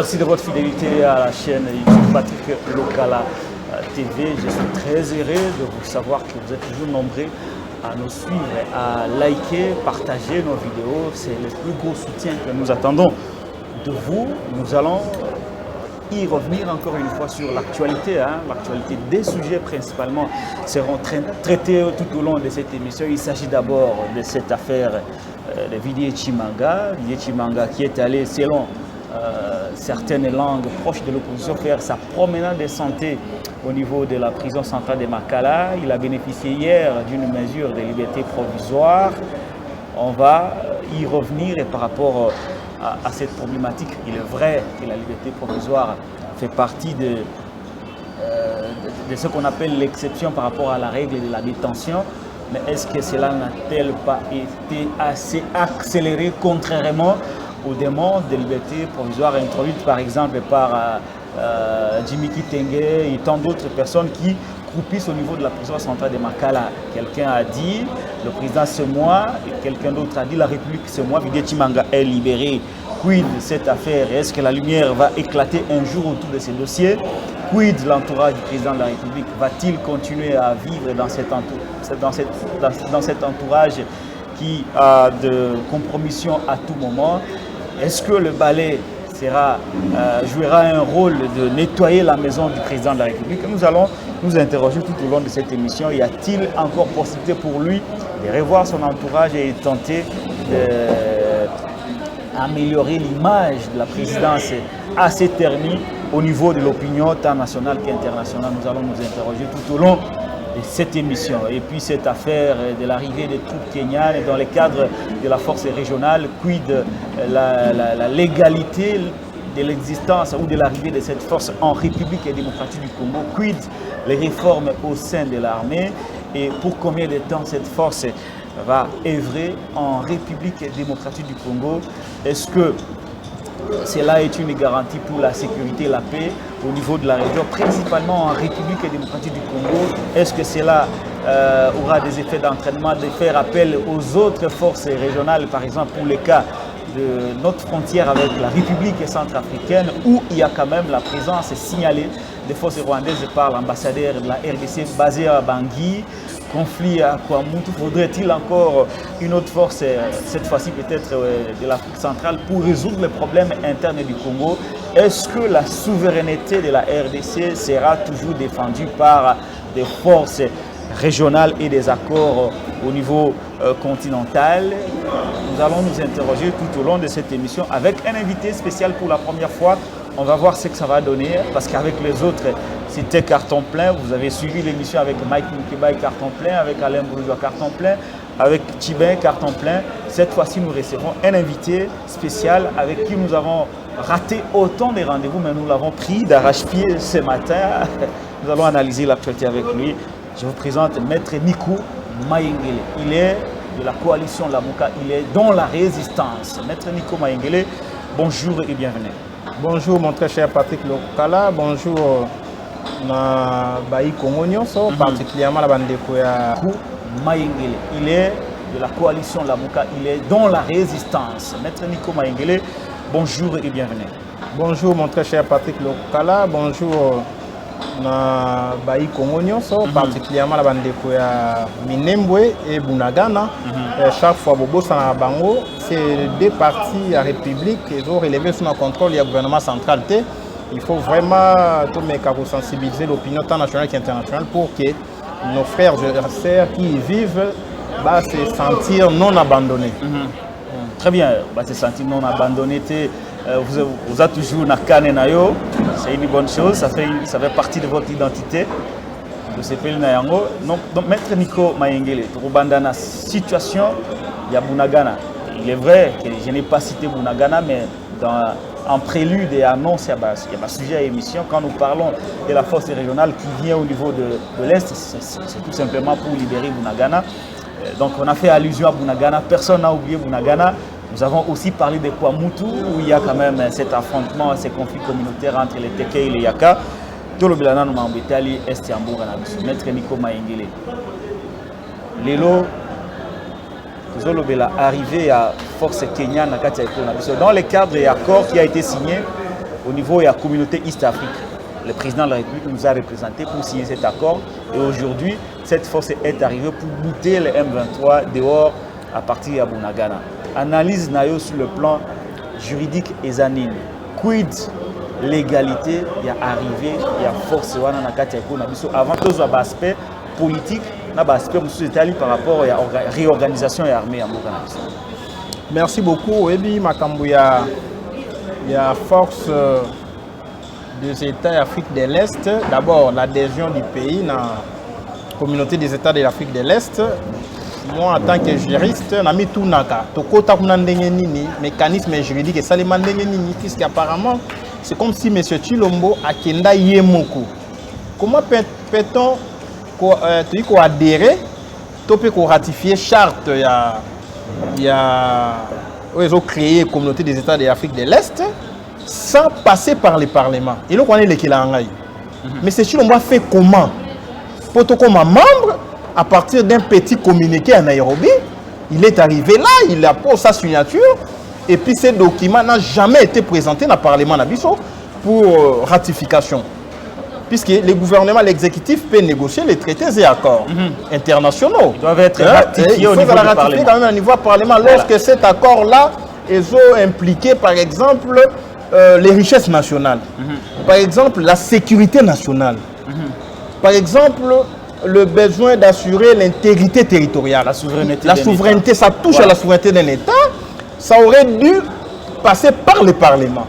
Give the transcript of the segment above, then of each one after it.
Merci de votre fidélité à la chaîne YouTube Patrick Lokala TV. Je suis très heureux de vous savoir que vous êtes toujours nombreux à nous suivre, à liker, partager nos vidéos. C'est le plus gros soutien que nous attendons de vous. Nous allons y revenir encore une fois sur l'actualité. L'actualité des sujets principalement seront traités tout au long de cette émission. Il s'agit d'abord de cette affaire de Didier Tshimanga. Didier Tshimanga qui est allé, selon certaines langues proches de l'opposition, faire sa promenade de santé au niveau de la prison centrale de Makala. Il a bénéficié hier d'une mesure de liberté provisoire. On va y revenir et par rapport à cette problématique. Il est vrai que la liberté provisoire fait partie de ce qu'on appelle l'exception par rapport à la règle de la détention. Mais est-ce que cela n'a-t-elle pas été assez accéléré contrairement aux demandes de liberté provisoire introduites par exemple par Jimmy Kitenge et tant d'autres personnes qui croupissent au niveau de la prison centrale de Makala? Quelqu'un a dit, le président c'est moi, et quelqu'un d'autre a dit, la République c'est moi. Didier Tshimanga est libéré. Quid de cette affaire? Est-ce que la lumière va éclater un jour autour de ces dossiers? Quid de l'entourage du président de la République? Va-t-il continuer à vivre dans cet entourage qui a de compromission à tout moment? Est-ce que le balai jouera un rôle de nettoyer la maison du président de la République? Nous allons nous interroger tout au long de cette émission. Y a-t-il encore possibilité pour lui de revoir son entourage et tenter d'améliorer l'image de la présidence assez ternie au niveau de l'opinion tant nationale qu'internationale? Nous allons nous interroger tout au long de cette émission. Et puis cette affaire de l'arrivée des troupes kenyanes dans le cadre de la force régionale, quid la légalité de l'existence ou de l'arrivée de cette force en République démocratique du Congo, quid les réformes au sein de l'armée et pour combien de temps cette force va œuvrer en République démocratique du Congo? Est-ce que cela est une garantie pour la sécurité et la paix au niveau de la région, principalement en République démocratique du Congo? Est-ce que cela aura des effets d'entraînement, de faire appel aux autres forces régionales, par exemple pour le cas de notre frontière avec la République centrafricaine, où il y a quand même la présence signalée des forces rwandaises par l'ambassadeur de la RDC basé à Bangui? Conflit à Kwamoutou, faudrait-il encore une autre force, cette fois-ci peut-être de l'Afrique centrale, pour résoudre les problèmes internes du Congo? Est-ce que la souveraineté de la RDC sera toujours défendue par des forces régionales et des accords au niveau continental? Nous allons nous interroger tout au long de cette émission avec un invité spécial pour la première fois. On va voir ce que ça va donner, parce qu'avec les autres, c'était carton plein. Vous avez suivi l'émission avec Mike Moukebaï, carton plein, avec Alain Bourgeois, carton plein, avec Tchibin, carton plein. Cette fois-ci, nous recevons un invité spécial avec qui nous avons raté autant de rendez-vous, mais nous l'avons pris d'arrache-pied ce matin. Nous allons analyser l'actualité avec lui. Je vous présente Maître Nico Mayengele. Il est de la coalition Lamuka, il est dans la résistance. Maître Nico Mayengele, bonjour et bienvenue. Bonjour mon très cher Patrick Lokala, bonjour na Baï Congo nyonso, particulièrement la bande de Mayengele. Il est de la coalition Lamuka, il est dans la résistance. Maître Nico Mayengele, bonjour et bienvenue. Bonjour mon très cher Patrick Lokala, bonjour na Baï Congo nyonso, particulièrement la bande de Minembwe et Bunagana. Chaque fois bobo sana bango, c'est deux partis à République qui ont relevé sous notre contrôle du gouvernement central. Il faut vraiment sensibiliser l'opinion tant nationale qu'internationale pour que nos frères et sœurs qui y vivent se sentir non abandonnés. Très bien, se sentir non abandonnés. Vous êtes toujours na Kane Nayo, c'est une bonne chose, ça fait partie de votre identité. Donc, Maître Nico Mayengele, Rubandana, situation, il y a Bunagana. Il est vrai que je n'ai pas cité Bunagana, mais en prélude et annonce, il y a un sujet à émission. Quand nous parlons de la force régionale qui vient au niveau de l'Est, c'est tout simplement pour libérer Bunagana. Donc on a fait allusion à Bunagana, personne n'a oublié Bunagana. Nous avons aussi parlé de Kwamoutou, où il y a quand même cet affrontement, ces conflits communautaires entre les Teke et les Yaka. Tout le bilana nous m'a embêté à l'Est Yamboura, Maître Nico Mayengele. Lelo, arrivé à force kenyane dans le cadre et accord qui a été signé au niveau de la communauté East Afrique. Le président de la République nous a représentés pour signer cet accord. Et aujourd'hui, cette force est arrivée pour bouter le M23 dehors à partir de Bunagana. Analyse Nayo sur le plan juridique et zanine. Quid l'égalité, il y a arrivé, il y a force avant tout l'aspect politique, l'aspect par rapport à la réorganisation et l'armée à Moukanabiso. Merci beaucoup. Ebi Makambouya, il y a force des États d'Afrique de l'Est. D'abord, l'adhésion du pays dans la communauté des États de l'Afrique de l'Est. Moi, en tant que juriste, je suis tout naka. Tokota kunandengeni mécanisme juridique et ça les mandengeni puisqu'apparemment c'est comme si M. Chilombo a kenda yemoko. Comment peut-on adhérer, ratifier charte il y a créé la communauté des États de l'Afrique de l'Est sans passer par le Parlement. Et donc on est les Kilangaï. Mais c'est Chilombo a fait comment? Pour comme membre, à partir d'un petit communiqué à Nairobi, il est arrivé là, il a posé sa signature, et puis ce document n'a jamais été présenté dans le Parlement Nabiso pour ratification. Puisque le gouvernement, l'exécutif peut négocier les traités et accords internationaux. Ils doivent être ratifiés au niveau du Parlement. Quand même au niveau du Parlement, lorsque cet accord-là est impliqué, par exemple, les richesses nationales, par exemple, la sécurité nationale, par exemple, le besoin d'assurer l'intégrité territoriale. La souveraineté, ça touche à la souveraineté d'un État, ça aurait dû passer par le Parlement.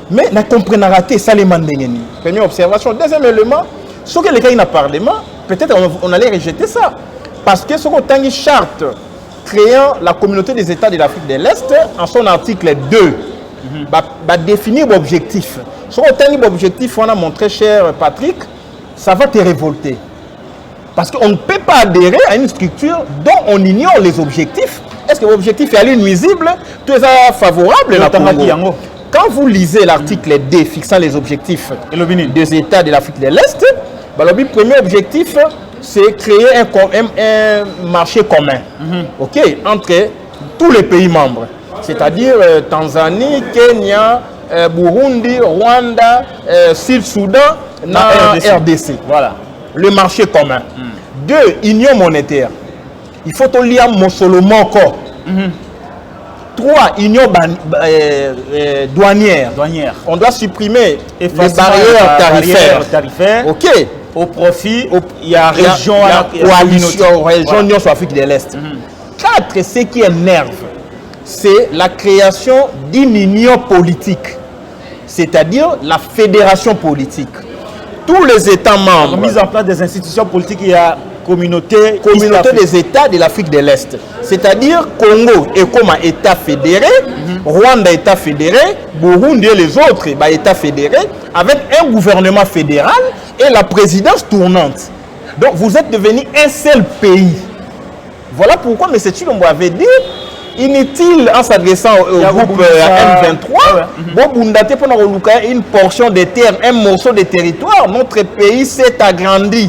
Mais la comprenant raté, ça les mandengeni. Première observation. Deuxième élément, ce que les cas dans le Parlement, peut-être on allait rejeter ça. Parce que ce qu'on a une charte créant la communauté des États de l'Afrique de l'Est, en son article 2, va définir l'objectif. Ce qu'on a un objectif, on a montré, cher Patrick, ça va te révolter. Parce qu'on ne peut pas adhérer à une structure dont on ignore les objectifs. Est-ce que l'objectif est nuisible? Tout est favorable? Quand vous lisez l'article D fixant les objectifs des États de l'Afrique de l'Est, le premier objectif, c'est créer un marché commun entre tous les pays membres. C'est-à-dire Tanzanie, Kenya, Burundi, Rwanda, Sud-Soudan, RDC. Voilà. Le marché commun. Deux, union monétaire. Il faut lire Mossolomoko. 3, union douanière. On doit supprimer les barrières tarifaires. OK. Au profit, il y a la coalition région Afrique de l'Est. 4, ce qui énerve, c'est la création d'une union politique, c'est-à-dire la fédération politique. Tous les États membres. La mise en place des institutions politiques, il y a communauté des États de l'Afrique de l'Est. C'est-à-dire Congo est comme un État fédéré, Rwanda État fédéré, Burundi et les autres États fédérés, avec un gouvernement fédéral et la présidence tournante. Donc vous êtes devenu un seul pays. Voilà pourquoi M. Chilombo avait dit, inutile en s'adressant au groupe M23, une portion de terre, un morceau de territoire, notre pays s'est agrandi.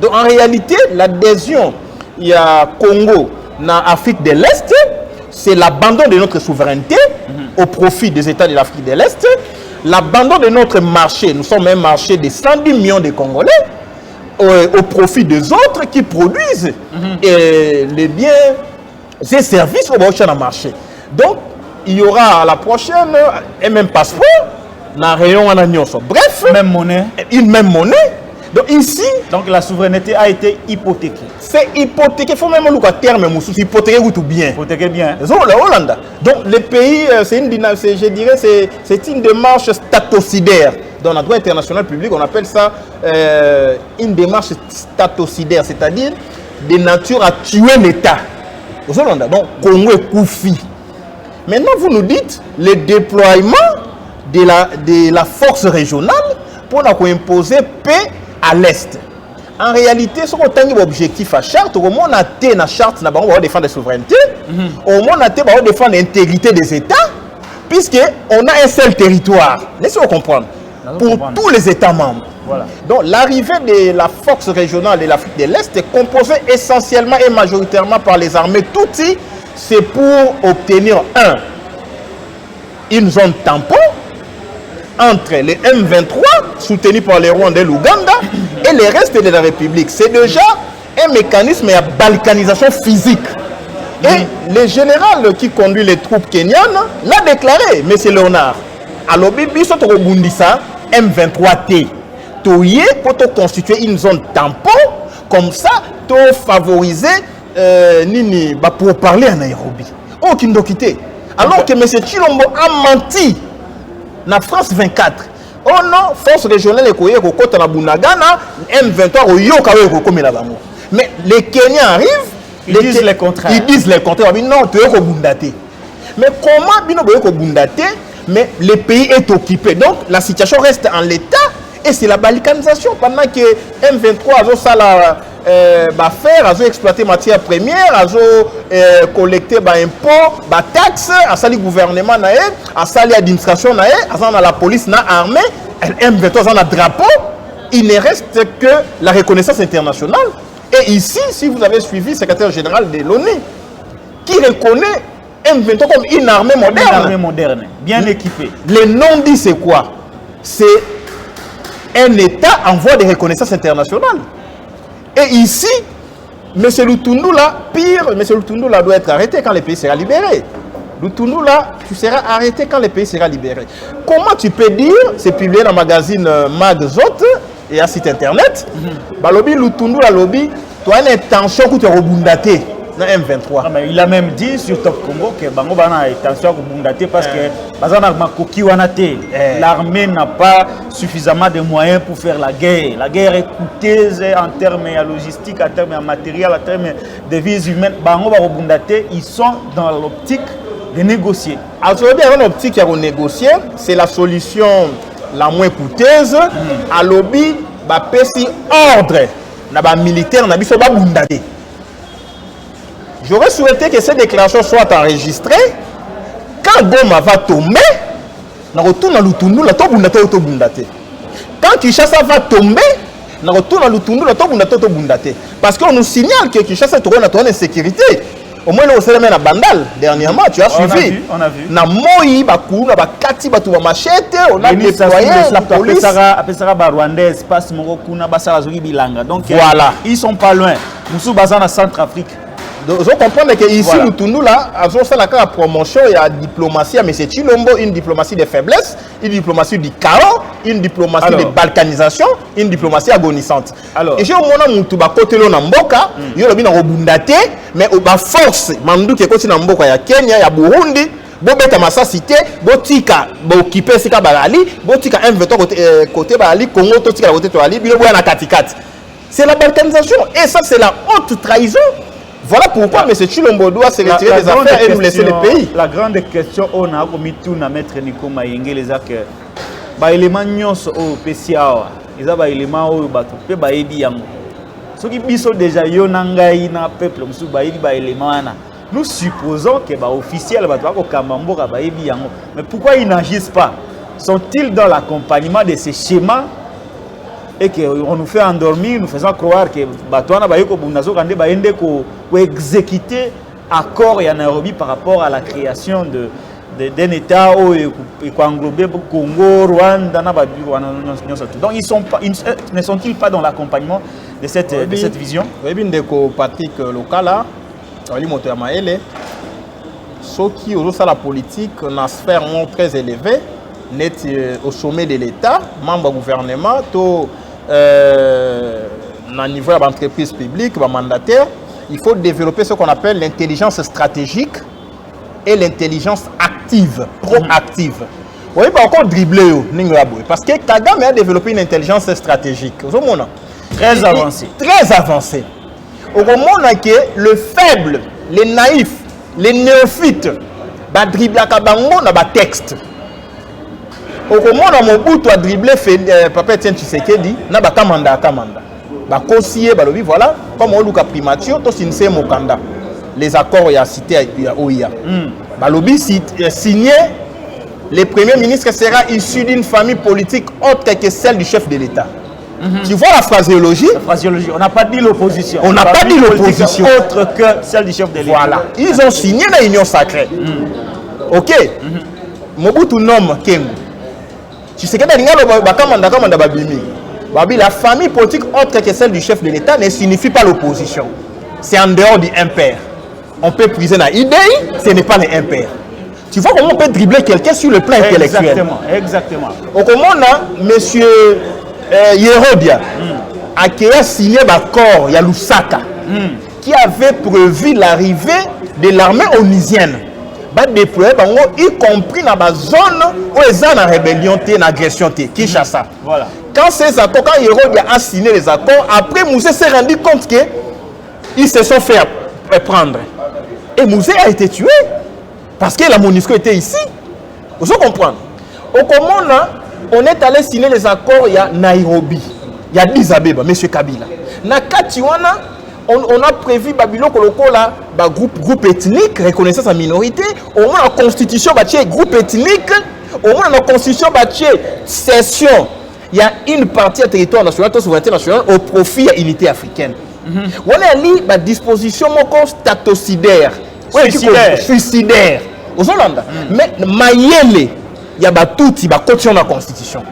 Donc en réalité, l'adhésion, il y a Congo, dans l'Afrique de l'Est, c'est l'abandon de notre souveraineté au profit des États de l'Afrique de l'Est, l'abandon de notre marché, nous sommes un marché de 110 millions de Congolais, au profit des autres qui produisent les biens et services au marché. Donc, il y aura à la prochaine un même passeport, bref, même monnaie. Une même monnaie. Donc ici, la souveraineté a été hypothéquée. C'est hypothéqué. Il faut même le terme hypothéqué ou tout bien. Hypothéqué bien. Donc le pays, c'est une démarche statocidaire. Dans le droit international public, on appelle ça une démarche statocidaire, c'est-à-dire de nature à tuer l'État. Donc Congo est Koufi. Maintenant, vous nous dites le déploiement de la force régionale pour imposer paix à l'Est. En réalité, ce qu'on a un objectif à charte, au moins on a la charte, on va défendre la souveraineté, au moins on a défendre l'intégrité des États, puisqu'on a un seul territoire. Laissez-vous comprendre. Pour tous les États membres. Voilà. Donc l'arrivée de la force régionale de l'Afrique de l'Est est composée essentiellement et majoritairement par les armées Tutsi. C'est pour obtenir une zone tampon entre les M23, soutenus par les Rwandais et l'Ouganda, et le reste de la République. C'est déjà un mécanisme de balkanisation physique. Et le général qui conduit les troupes kenyanes l'a déclaré, M. Léonard. Alors, biso to bundisa M23T. Toye pour constituer une zone tampon, comme ça, pour favoriser Nini pour parler à Nairobi. Oh, qui nous quitté. Alors que M. Chilombo a menti na France 24. Oh non, force régionale est koye ko kota na Bunagana, M23 au yoka ko comme la bango. Mais les Kenyans arrivent, ils disent le contraire. Ils disent le contraire. Non, tu es ko bundaté. Mais comment bino boye ko bundaté, mais le pays est occupé. Donc la situation reste en l'état et c'est la balkanisation pendant que M23 a ça la faire, a exploiter matières premières, a collecter ba impôts, ba taxes, a sali gouvernement naé, a sali administration naé, a la police na armée, M23 a un drapeau, il ne reste que la reconnaissance internationale. Et ici, si vous avez suivi le secrétaire général de l'ONU, qui reconnaît M23 comme une armée moderne. Une armée moderne, bien équipée. Le nom dit c'est quoi? C'est un État en voie de reconnaissance internationale. Et ici, M. Lutundula, pire, M. Lutundula doit être arrêté quand le pays sera libéré. Lutundula, tu seras arrêté quand le pays sera libéré. Comment tu peux dire, c'est publié dans le magazine Magzot et à site internet, Balobi Lutundula Lobby, tu as une intention que tu as rebundaté dans M23. Ah, mais il a même dit sur Top Congo que Bango Bana a intention de rebundaté parce que l'armée n'a pas suffisamment de moyens pour faire la guerre. La guerre est coûteuse en termes de logistique, en termes de matériel, en termes de vies humaines. Bango va rebundaté, ils sont dans l'optique de négocier. Alors, dans l'optique de négocier, c'est la solution la moins coûteuse. À lobby, bah pesi ordre, na ba militaire na biso ba bundate. J'aurais souhaité que cette déclaration soit enregistrée. Quand Goma va tomber, on retourne à Lutundu, la to bundate. Quand Kinshasa va tomber, on retourne à Lutundu, la to bundate. Parce qu'on nous signale que Kinshasa est en sécurité. Au moins, on s'est mis à Bandal dernièrement, tu as suivi. On a vu. Na Moï, Bakou, na Bakati, Batou, Machete, on a déployé la police. Rwandaise, passe Morokuna, Bassara Zogi Bilanga. Donc, voilà. Ils sont pas loin. Moussou Bazan à Centrafrique. Donc, vous comprenez que ici, voilà. Nous, là, la promotion, il y a diplomatie à M. Chilombo, une diplomatie de faiblesse, une diplomatie du chaos, une diplomatie de balkanisation, une diplomatie agonisante. Alors, et j'ai au moment où tu vas côté l'on Mboka, il y a bien rebundaté, mais au bas force, Mandou qui est côté Mboka, il y a Kenya, il y a Burundi, Bobeta Massa cité, Botika, Bokipe Sika Balali, Botika M23 côté Balali, Congo, Totika côté Toali, Biloboya Katikat. C'est la balkanisation et ça, c'est la haute trahison. Voilà pourquoi M. Chilombo doit se retirer des affaires et nous laisser le pays. La grande question, on a commis tout à mettre Nico Mayenge, les acteurs. Les éléments au PCA, les éléments au bateau, les éléments. Ceux qui sont déjà yonangai na peuple, nous supposons que les officiels au Kamambo, mais pourquoi ils n'agissent pas? Sont-ils dans l'accompagnement de ces schémas? Et qu'on nous fait endormir, nous faisons croire que Batouana Bayoko Bundazo Kande Baende ko exécuter accord et en Nairobi par rapport à la création d'un État qui englobe Congo, Rwanda, donc ils ne sont-ils pas dans l'accompagnement de cette vision? Oui, bien de Patrick Lokala, Ali Motoyamaele, ceux qui ont la politique dans une sphère très élevée, net au sommet de l'État, membre du gouvernement, au niveau de l'entreprise publique, mandataire, il faut développer ce qu'on appelle l'intelligence stratégique et l'intelligence active, proactive. Vous voyez, pas encore dribbler, parce que Kagame a développé une intelligence stratégique. Très avancée. Très avancée. Au moment où le faible, les naïfs, les néophytes, va dribbler à Kabango dans le texte. Au moment où Mobutu a dribblé Papa Etienne Tshisekedi, na ba kamanda. Ba conseiller balobi voilà, comme on luka primature, to sinse mokanda. Les accords y a cité à OIA. Balobi signé, le premier ministre sera issu d'une famille politique autre que celle du chef de l'État. Tu vois la phraséologie? La phraséologie, on n'a pas dit l'opposition. On n'a pas dit l'opposition autre que celle du chef de l'État. Voilà, ils ont signé l'union sacrée. OK. Mobutu nomme Kengo. Tshisekedi la famille politique autre que celle du chef de l'État ne signifie pas l'opposition. C'est en dehors du impair. On peut priser dans l'idée, ce n'est pas l'impair. Tu vois comment on peut dribbler quelqu'un sur le plan intellectuel. Exactement. Au moment là, monsieur Yerodia qui a signé l'accord, il y a Lusaka, qui avait prévu l'arrivée de l'armée onusienne. Déployer, y compris dans la zone où ils ont la rébellion, l'agression, Kinshasa. Voilà. Quand ces accords, quand Yerodia a signé les accords, après Moussé s'est rendu compte qu'ils se sont fait prendre. Et Moussé a été tué. Parce que la MONUSCO était ici. Vous comprenez? Au moment là, on est allé signer les accords, il y a Nairobi, il y a Addis Abeba, M. Kabila. Na Katiwana, on a prévu Babylone Kolokola, groupe ethnique, reconnaissance à minorité. Au moins la constitution, groupe ethnique. Au moins la constitution, cession. Il y a une partie à territoire national, de souveraineté nationale, au profit de l'unité africaine. On a mis la disposition statocidaire. Suicidaire. Aux Hollandais. Mais Mayele, il y a tout qui va continuer la constitution.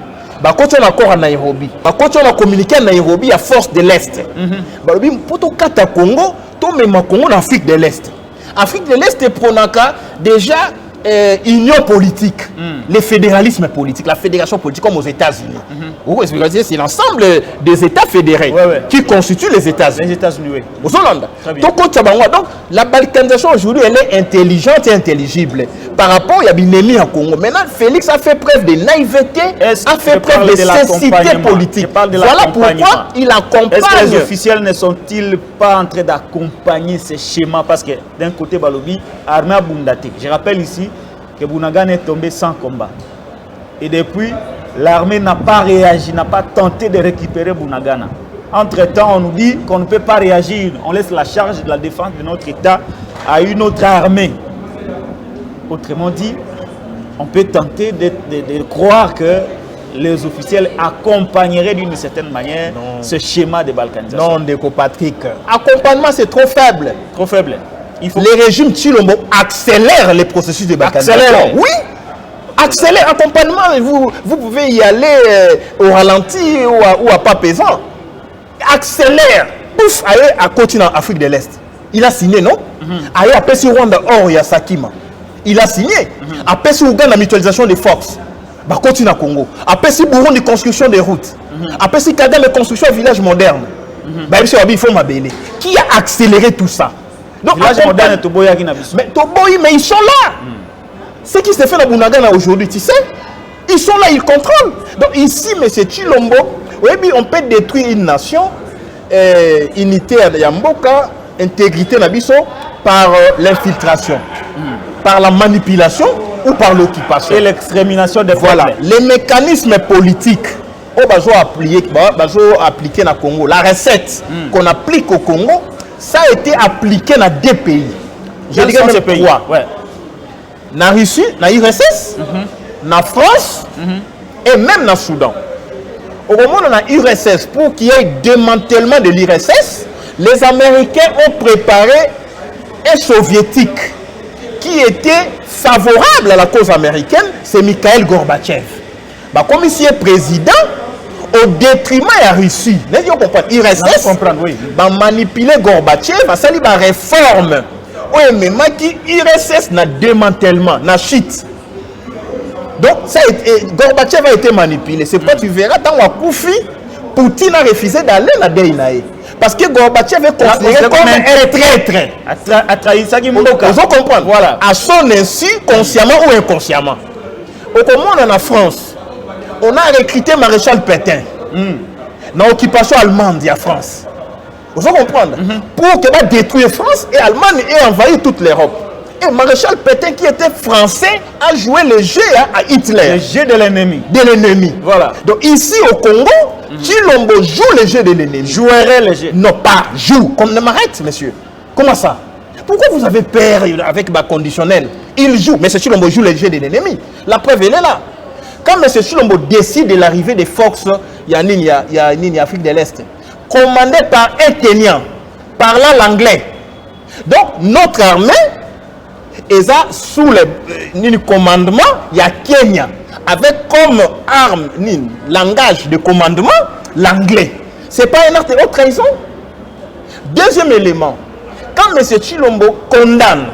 Va continuer encore à Nairobi. Va continuer à communiquer à Nairobi à force de l'Est. Pour tout cas, Congo, tout même Congo en Afrique de l'Est. Afrique de l'Est est pronaka déjà union politique, le fédéralisme politique, la fédération politique comme aux États-Unis. C'est l'ensemble des États fédérés qui constituent les États-Unis. Les États-Unis, oui. Aux Hollandais. Donc, la balkanisation aujourd'hui, elle est intelligente et intelligible. Par rapport à Binemi en Congo. Maintenant, Félix a fait preuve de naïveté, a fait preuve de cécité politique. Voilà pourquoi il accompagne. Est-ce que les officiels ne sont-ils pas en train d'accompagner ces schémas? Parce que d'un côté, Balobi, armée à Bundate. Je rappelle ici que Bunagana est tombé sans combat. Et depuis, l'armée n'a pas réagi, n'a pas tenté de récupérer Bunagana. Entre-temps, on nous dit qu'on ne peut pas réagir. On laisse la charge de la défense de notre État à une autre armée. Autrement dit, on peut tenter de croire que les officiels accompagneraient d'une certaine manière ce schéma de balkanisation. Non, Ndeko Patrick. Accompagnement, c'est trop faible. Trop faible. Les régimes Tshilombo accélèrent les processus de balkanisation. Oui, accélère. Accompagnement, vous pouvez y aller au ralenti ou à pas pesant. Accélère. Pouf, allez à continent Afrique de l'Est. Il a signé, non? Allez à Pessi Rwanda, or il y a Sakima. Il a signé. À Pessi Ouganda, mutualisation des forces. Bah, continent Congo. À Pessi Burundi, construction des routes. À Pessi Kagame, construction de villages modernes. Bah, il faut m'abéler. Qui a accéléré tout ça? Donc, mais ils sont là. Ce qui se fait à Bunagana aujourd'hui, tu sais, ils sont là, ils contrôlent. Donc ici, M. Tshilombo, oui, on peut détruire une nation, unité à Yamboka, intégrité Nabiso, par l'infiltration, par la manipulation ou par l'occupation. Et l'extermination des peuples. Voilà, les mécanismes politiques appliqués dans le Congo, la recette qu'on applique au Congo, ça a été appliqué dans 2 pays. Je dis que ces pays. Ouais. Na Russie, na URSS, na France et même na Soudan. Au moment où on a URSS, pour qu'il y ait démantèlement de l'URSS, les Américains ont préparé un soviétique qui était favorable à la cause américaine, c'est Mikhail Gorbatchev. Bah, comme ici est président, au détriment de la Russie, vous comprenez, URSS, bah, manipuler Gorbatchev, ça lui va réforme. Oui, mais qui URSS n'a démantèlement, n'a shit. Donc, ça a été, Gorbatchev a été manipulé. C'est pourquoi tu verras, tant que Koufi, Poutine a refusé d'aller dans Deinaï. Parce que Gorbatchev est considéré comme un traître. Vous comprenez? Voilà. À son insu, consciemment ou inconsciemment. Au moment en France, on a recruté Maréchal Pétain dans l'occupation allemande de la France. Vous comprenez? Pour que va détruire France et Allemagne et envahir toute l'Europe. Et Maréchal Pétain, qui était français, a joué le jeu à Hitler. Le jeu de l'ennemi. De l'ennemi. Voilà. Donc ici au Congo, Tshilombo joue le jeu de l'ennemi. Jouerait le jeu. Non, pas joue. Comme ne m'arrête, monsieur. Comment ça? Pourquoi vous avez peur avec ma conditionnel? Il joue. Mais Tshilombo joue le jeu de l'ennemi. La preuve, elle est là. Quand M. Tshilombo décide de l'arrivée des forces, il y a Afrique de l'Est, commandé par un Kenyan, parlant l'anglais. Donc, notre armée est sous le commandement, il y a Kenya. avec comme arme, langage de commandement, l'anglais. Ce n'est pas un acte de haute trahison. Deuxième élément, quand M. Tshilombo condamne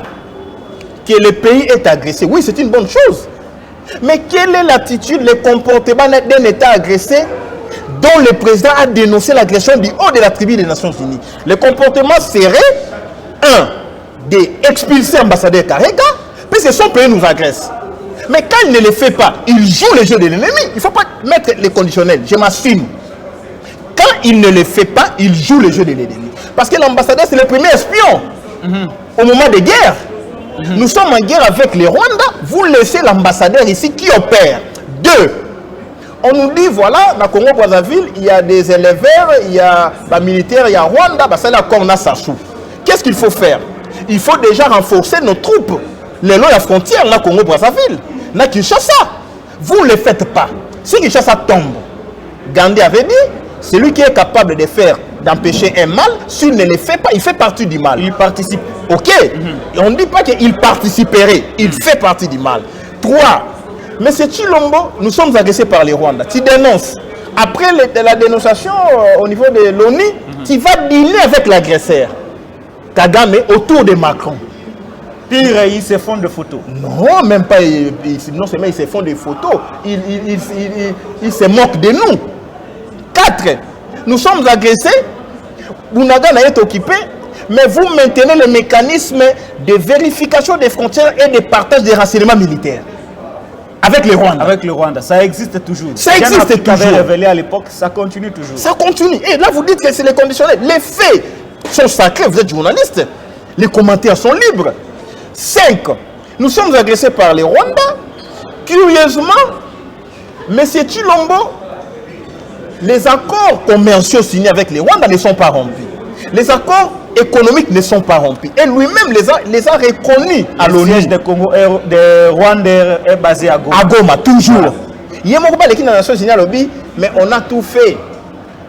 que le pays est agressé, oui, c'est une bonne chose. Mais quelle est l'attitude, le comportement d'un État agressé dont le président a dénoncé l'agression du haut de la tribune des Nations Unies? Le comportement serait, d'expulser l'ambassadeur Karega, puisque son pays nous agresse. Mais quand il ne le fait pas, il joue le jeu de l'ennemi. Il ne faut pas mettre les conditionnels, je m'assume. Quand il ne le fait pas, il joue le jeu de l'ennemi. Parce que l'ambassadeur, c'est le premier espion. Au moment des guerres, nous sommes en guerre avec les Rwandais. Vous laissez l'ambassadeur ici qui opère. Deux, on nous dit, voilà, dans Congo-Brazzaville, il y a des éleveurs, il y a des militaires, il y a Rwanda, c'est là qu'on a Sassou. Qu'est-ce qu'il faut faire? Il faut déjà renforcer nos troupes. Les lois de la frontière, là, Congo-Brazzaville, là, Kinshasa. Vous ne le faites pas. Si Kinshasa tombe, Gandhi avait dit, celui qui est capable de faire, d'empêcher un mal, s'il ne le fait pas, il fait partie du mal. Il participe. Ok. Et on ne dit pas qu'il participerait, il fait partie du mal. 3. Mais c'est Tshilombo, nous sommes agressés par les Rwandais. Tu dénonces. Après la dénonciation au niveau de l'ONU, tu vas dîner avec l'agresseur. Kagame autour de Macron. Pire, ils se font des photos. Non, même pas. Non seulement ils se font des photos, ils se moquent de nous. 4. Nous sommes agressés. Bunagana est occupé. Mais vous maintenez le mécanisme de vérification des frontières et de partage des renseignements militaires. Avec les Rwandais. Avec le Rwanda, ça existe toujours. Ça existe toujours. Révélé à l'époque, ça continue toujours. Ça continue. Et là, vous dites que c'est les conditionnels. Les faits sont sacrés. Vous êtes journaliste. Les commentaires sont libres. 5. Nous sommes agressés par les Rwandais. Curieusement, M. Tshilombo, les accords commerciaux signés avec les Rwandais ne sont pas remplis. Les accords économiques ne sont pas remplis. Et lui-même les a reconnus à l'ONU. Le siège de Rwanda est basé à Goma. À Goma, toujours. Il y a beaucoup de l'équipe de la Nation Unie à lobby, mais on a tout fait.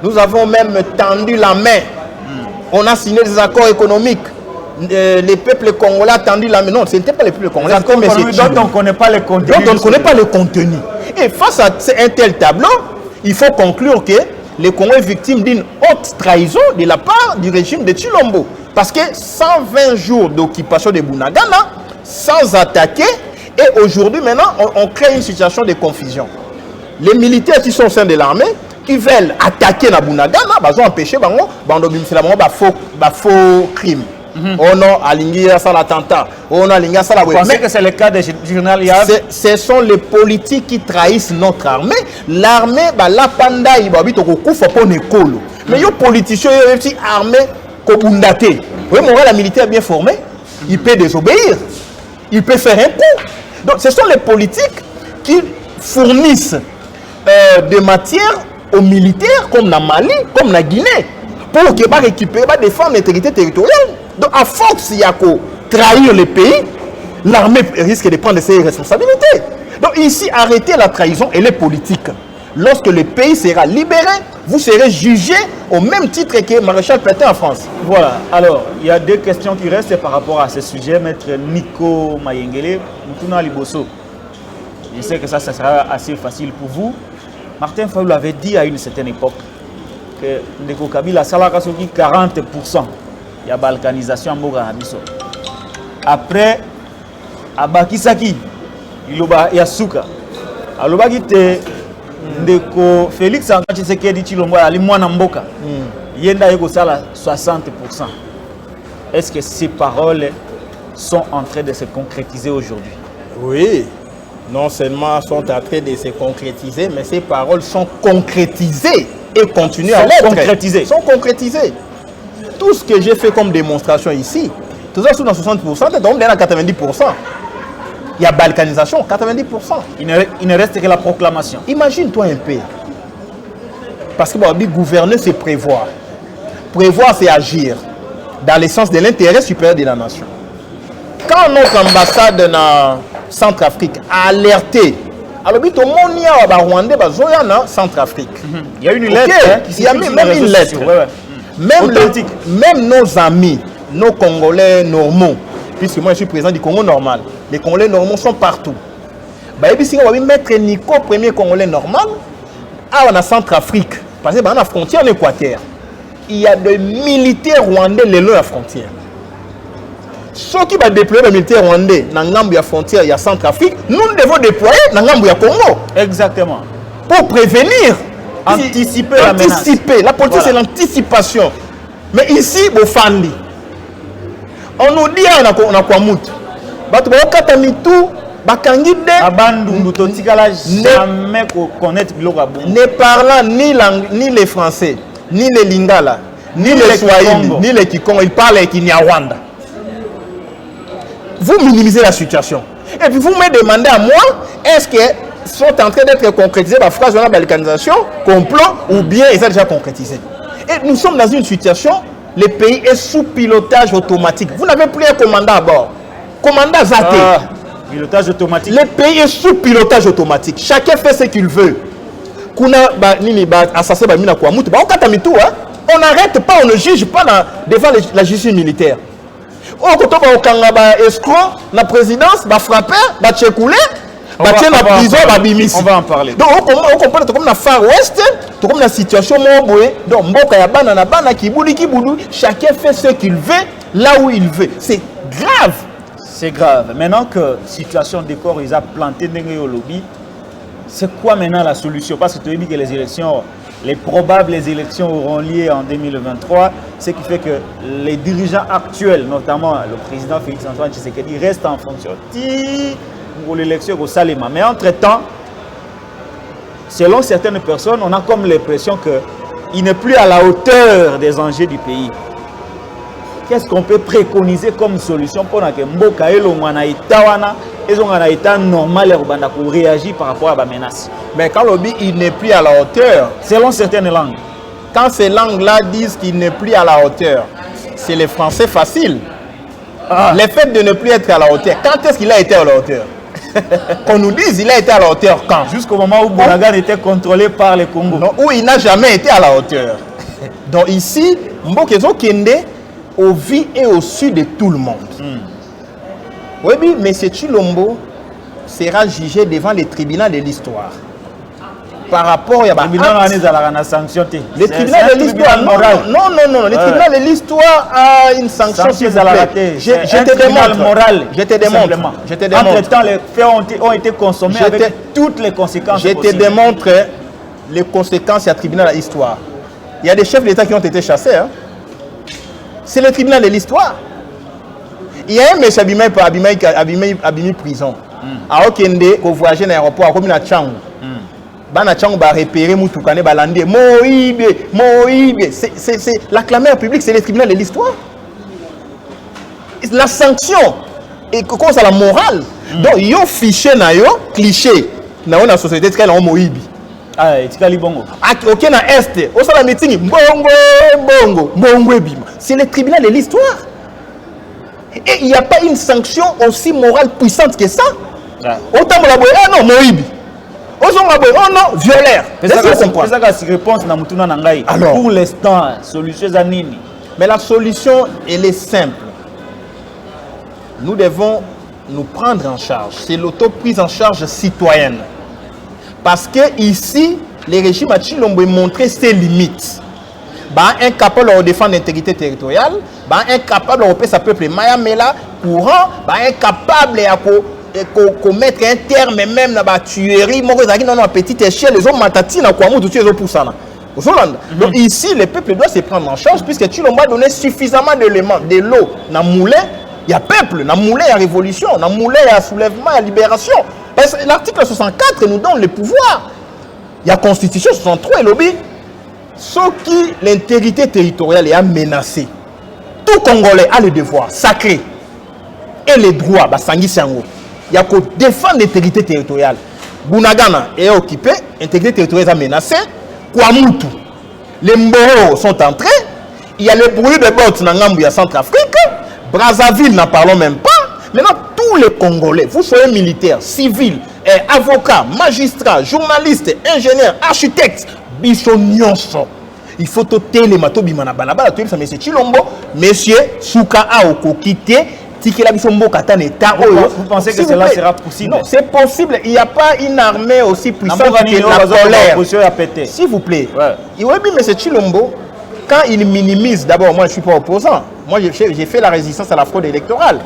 Nous avons même tendu la main. On a signé des accords économiques. Les peuples congolais ont tendu la main. Non, ce n'était pas les peuples congolais. Dont on ne connaît pas le contenu. Dont on ne connaît pas le contenu. Et face à un tel tableau, il faut conclure que le Congo est victime d'une haute trahison de la part du régime de Tshilombo. Parce que 120 jours d'occupation de Bunagana, sans attaquer, et aujourd'hui maintenant, on crée une situation de confusion. Les militaires qui sont au sein de l'armée, qui veulent attaquer la Bunagana, ils ont empêché faux crime. Oh non, Alingia ça l'attentat. Oh non, Alingia ça la. Vous pensez que c'est le cas des journalistes? Ce sont les politiques qui trahissent notre armée. L'armée, la panda, il va habiter au coup, faut pas une école. Mais les politiciens, ils ont armée kobundate. Oui, mon la militaire bien formé, il peut désobéir. Il peut faire un coup. Donc, ce sont les politiques qui fournissent des matières aux militaires, comme la Mali, comme la Guinée, pour qu'ils récupérer, défendre l'intégrité territoriale. Donc, à force, il y a qu'à trahir le pays, l'armée risque de prendre ses responsabilités. Donc, ici, arrêtez la trahison et les politiques. Lorsque le pays sera libéré, vous serez jugé au même titre que Maréchal Pétain en France. Voilà. Alors, il y a deux questions qui restent par rapport à ce sujet. Maître Nico Mayengele, Moutouna Liboso. Je sais que ça sera assez facile pour vous. Martin Fayulu avait dit à une certaine époque que Ndeko Kabila salaka soki 40%. Il y a balkanisation en Mogabiso. Après, à Bakisaki, il y a Souka. Alors, Ndeko Félix Antoine Tshisekedi Tshilombo ali mwana mboka. Yenda yeko sala 60%. Est-ce que ces paroles sont en train de se concrétiser aujourd'hui? Oui. Non seulement sont en train de se concrétiser, mais ces paroles sont concrétisées et continuent à l'être. Concrétisées. Sont concrétisées. Tout ce que j'ai fait comme démonstration ici, tout ça sont dans 60%, donc on est à 90%. Il y a balkanisation, 90%. Il ne reste que la proclamation. Imagine-toi un peu. Parce que bon, gouverner, c'est prévoir. Prévoir, c'est agir dans le sens de l'intérêt supérieur de la nation. Quand notre ambassade dans Centrafrique a alerté, alors tout le monde y a Rwandais, Centrafrique. Il y a une lettre. Okay. Il y a même une lettre. Même nos amis, nos Congolais normaux, puisque moi je suis président du Congo normal, les Congolais normaux sont partout. Bayebisinga va mettre Nico premier Congolais normal à Centrafrique parce que dans la frontière l'Équateur il y a des militaires rwandais le long de la frontière. Ceux qui vont déployer les militaires rwandais dans la frontière il y a Centrafrique, nous devons déployer dans la Congo. Exactement. Pour prévenir, anticiper la menace. La politique c'est l'anticipation. Mais ici Bofandi on nous dit on a quoi mout. Bato ba katamitu bakangi de abandu totikala jamais connaître biloko bon. Ne parlant ni les français, ni les lingala, ni les swahili, ni les kikongo, ils parlent avec Kinyarwanda. Vous minimisez la situation. Et puis vous me demandez à moi, est-ce que sont en train d'être concrétisés par phrase de la balkanisation, complot, ou bien ils sont déjà concrétisés. Et nous sommes dans une situation, le pays est sous pilotage automatique. Vous n'avez plus un commandant à bord. Commandant Zate. Pilotage automatique. Le pays est sous pilotage automatique. Chacun fait ce qu'il veut. On n'arrête pas, on ne juge pas devant la justice militaire. On va escroc, la présidence, va frapper, va tchécouler, va tirer la prison, va bimissi. On va en parler. Donc on comprend comme la Far West, comme la situation donc mboka ya bana na bana kibuli kibudu, chacun fait ce qu'il veut là où il veut. C'est grave. C'est grave. Maintenant que la situation décor, ils ont planté au lobby, c'est quoi maintenant la solution? Parce que tu as dit que les élections, les probables élections auront lieu en 2023, ce qui fait que les dirigeants actuels, notamment le président Félix Antoine Tshisekedi, restent en fonction pour l'élection au Salima. Mais entre-temps, selon certaines personnes, on a comme l'impression qu'il n'est plus à la hauteur des enjeux du pays. Qu'est-ce qu'on peut préconiser comme solution pour que Mboka et l'Omanaïtawana et l'Omanaïta normal pour réagir par rapport à la menace? Mais quand lobby il n'est plus à la hauteur, selon certaines langues, quand ces langues-là disent qu'il n'est plus à la hauteur, c'est les Français faciles. Le fait de ne plus être à la hauteur, quand est-ce qu'il a été à la hauteur? Qu'on nous dise il a été à la hauteur quand? Jusqu'au moment où Bonagan était contrôlé par les Congo. Non, où il n'a jamais été à la hauteur. Donc ici, Mbokezo Kende au vie et au sud de tout le monde. Oui, mais M. Chilombo sera jugé devant les tribunaux de l'histoire. Par rapport à le tribunal de l'histoire, non, le tribunal de l'histoire a une sanction. Je te démontre. Entre-temps, les faits ont été consommés avec toutes les conséquences. Je te démontre les conséquences du tribunal de l'histoire. Il y a des chefs d'État qui ont été chassés. Hein. C'est le tribunal de l'histoire. Il y a un monsieur abîmé prison. À Okende, au voyager dans l'aéroport, comme une chambre. Bana Tchang va repérer Moutoukane Balande. Moïbe. C'est la clameur publique, c'est le tribunal de l'histoire. La sanction et cause à la morale. Donc, il y a fiché, cliché, dans la société très en Moïbe. Ah, Etikali Bongo. Ok, na Est, au sein de la meeting, Bongo, Bima. C'est le tribunal de l'histoire. Et il n'y a pas une sanction aussi morale puissante que ça. Autant de la non, Moïbe. Oh non, violaire. Alors, pour l'instant, solution Zanini. Mais la solution, elle est simple. Nous devons nous prendre en charge. C'est l'auto-prise en charge citoyenne. Parce que ici, les régimes à Chilombo ont montré ses limites. Incapable de défendre l'intégrité territoriale, incapable de repérer sa peuple Mayamela courant, incapable de mettre un terme même dans la tuerie, à petite échelle, les hommes matatines, donc ici, le peuple doit se prendre en charge puisque Chilombo a donné suffisamment d'éléments, de l'eau, dans moulin, il y a peuple, dans moulin, il y a révolution, dans moulin, il y a soulèvement, il y a libération. L'article 64 nous donne le pouvoir. Il y a la Constitution 63 et lobby. Ce qui l'intégrité territoriale est menacée. Tout Congolais a le devoir sacré et les droits. Il y a qu'à défendre l'intégrité territoriale. Bunagana est occupé, l'intégrité territoriale est menacée. Kouamoutou, les Mboro sont entrés. Il y a le bruit de bottes dans la Centrafrique. Brazzaville, n'en parlons même pas. Maintenant, tous les Congolais, vous soyez militaires, civils, avocats, magistrats, journalistes, ingénieurs, architectes, Bissonionso. Il faut ôter les matos bimana balabala. Monsieur Chilombo, monsieur Souka a quitté Vous pensez que cela sera possible? Non, c'est possible. Il n'y a pas une armée aussi puissante que la colère. S'il vous plaît. Oui, mais c'est Chilombo. Quand il minimise, d'abord, moi je ne suis pas opposant. Moi j'ai fait la résistance à la fraude électorale.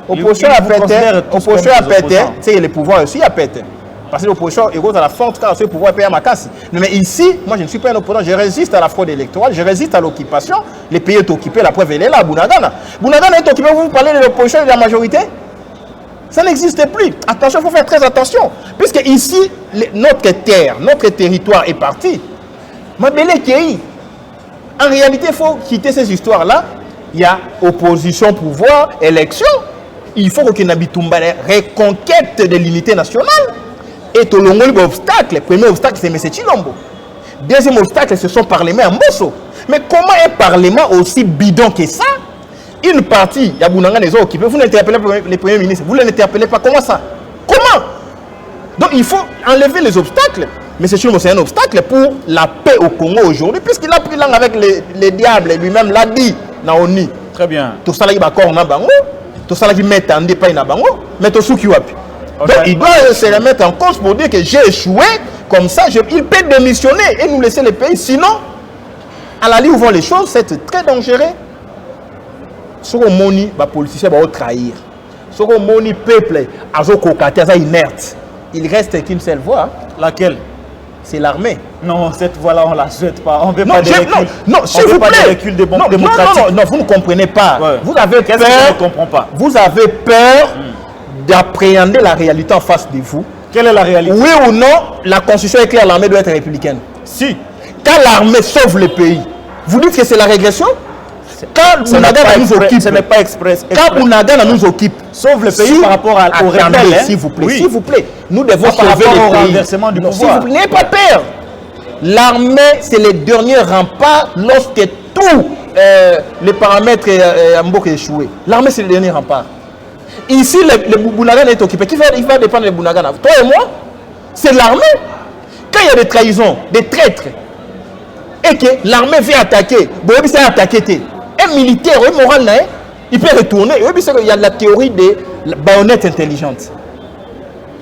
Opposition à péter, c'est le pouvoir aussi à péter. Parce que l'opposition est à la forte quand le pouvoir est payé à ma casse. Mais ici, moi je ne suis pas un opposant, je résiste à la fraude électorale, je résiste à l'occupation. Le pays est occupé, la preuve elle est là, Bunagana. Bunagana est occupé, vous parlez de l'opposition et de la majorité? Ça n'existe plus. Attention, il faut faire très attention. Puisque ici, notre terre, notre territoire est parti. Mabele Kei. En réalité, il faut quitter ces histoires-là. Il y a opposition, pouvoir, élection. Il faut que Nabitumba reconquête de l'unité nationale. Et tout le monde obstacle. Le premier obstacle, c'est M. Chilombo. Deuxième obstacle, ce sont les parlements en Bosso. Mais comment un parlement aussi bidon que ça? Une partie, il y a Bounanga les occupés. Vous n'interpellez pas les premiers ministres. Vous ne l'interpellez pas. Comment ça? Comment? Donc il faut enlever les obstacles. Mais c'est un obstacle pour la paix au Congo aujourd'hui, puisqu'il a pris langue avec les diables, lui-même l'a dit. Naoni. Très bien. Tout ça, il va encore en bango. Tout ça, il met en dépaille en bango. Mais tout ce qui va. Donc il doit se remettre en cause pour dire que j'ai échoué. Comme ça, il peut démissionner et nous laisser le pays. Sinon, à la ligne où vont les choses, c'est très dangereux. Ce qu'on moni, les politiciens vont trahir. Ce qu'on moni, peuple, inerte. Il reste qu'une seule voie. Laquelle? C'est l'armée. Non, cette voie-là, on ne la souhaite pas. On ne veut pas de recul. Non, s'il vous plaît. De recul démocratique. Non, vous ne comprenez pas. Ouais. Vous avez peur. Qu'est-ce que je ne comprends pas? Vous avez peur d'appréhender la réalité en face de vous. Quelle est la réalité? Oui ou non, la constitution est claire, l'armée doit être républicaine. Si. Quand l'armée sauve le pays, vous dites que c'est la régression? Quand Bounagana nous occupe, ce n'est pas express. Quand Bounagana nous occupe, sauve le pays par rapport au rebelle. S'il vous plaît, oui. S'il vous plaît, nous devons sauver le pays. Renversement du pouvoir. S'il vous plaît, n'ayez pas peur. L'armée, c'est le dernier rempart lorsque tous les paramètres ont échoué. L'armée, c'est le dernier rempart. Ici, le Bounagana est occupé. Qui va dépendre de Bounagana? Toi et moi? C'est l'armée. Quand il y a des trahisons, des traîtres, et que l'armée vient attaquer, c'est attaquer. Un militaire, un moral, il peut retourner. Il y a la théorie des baïonnettes intelligentes.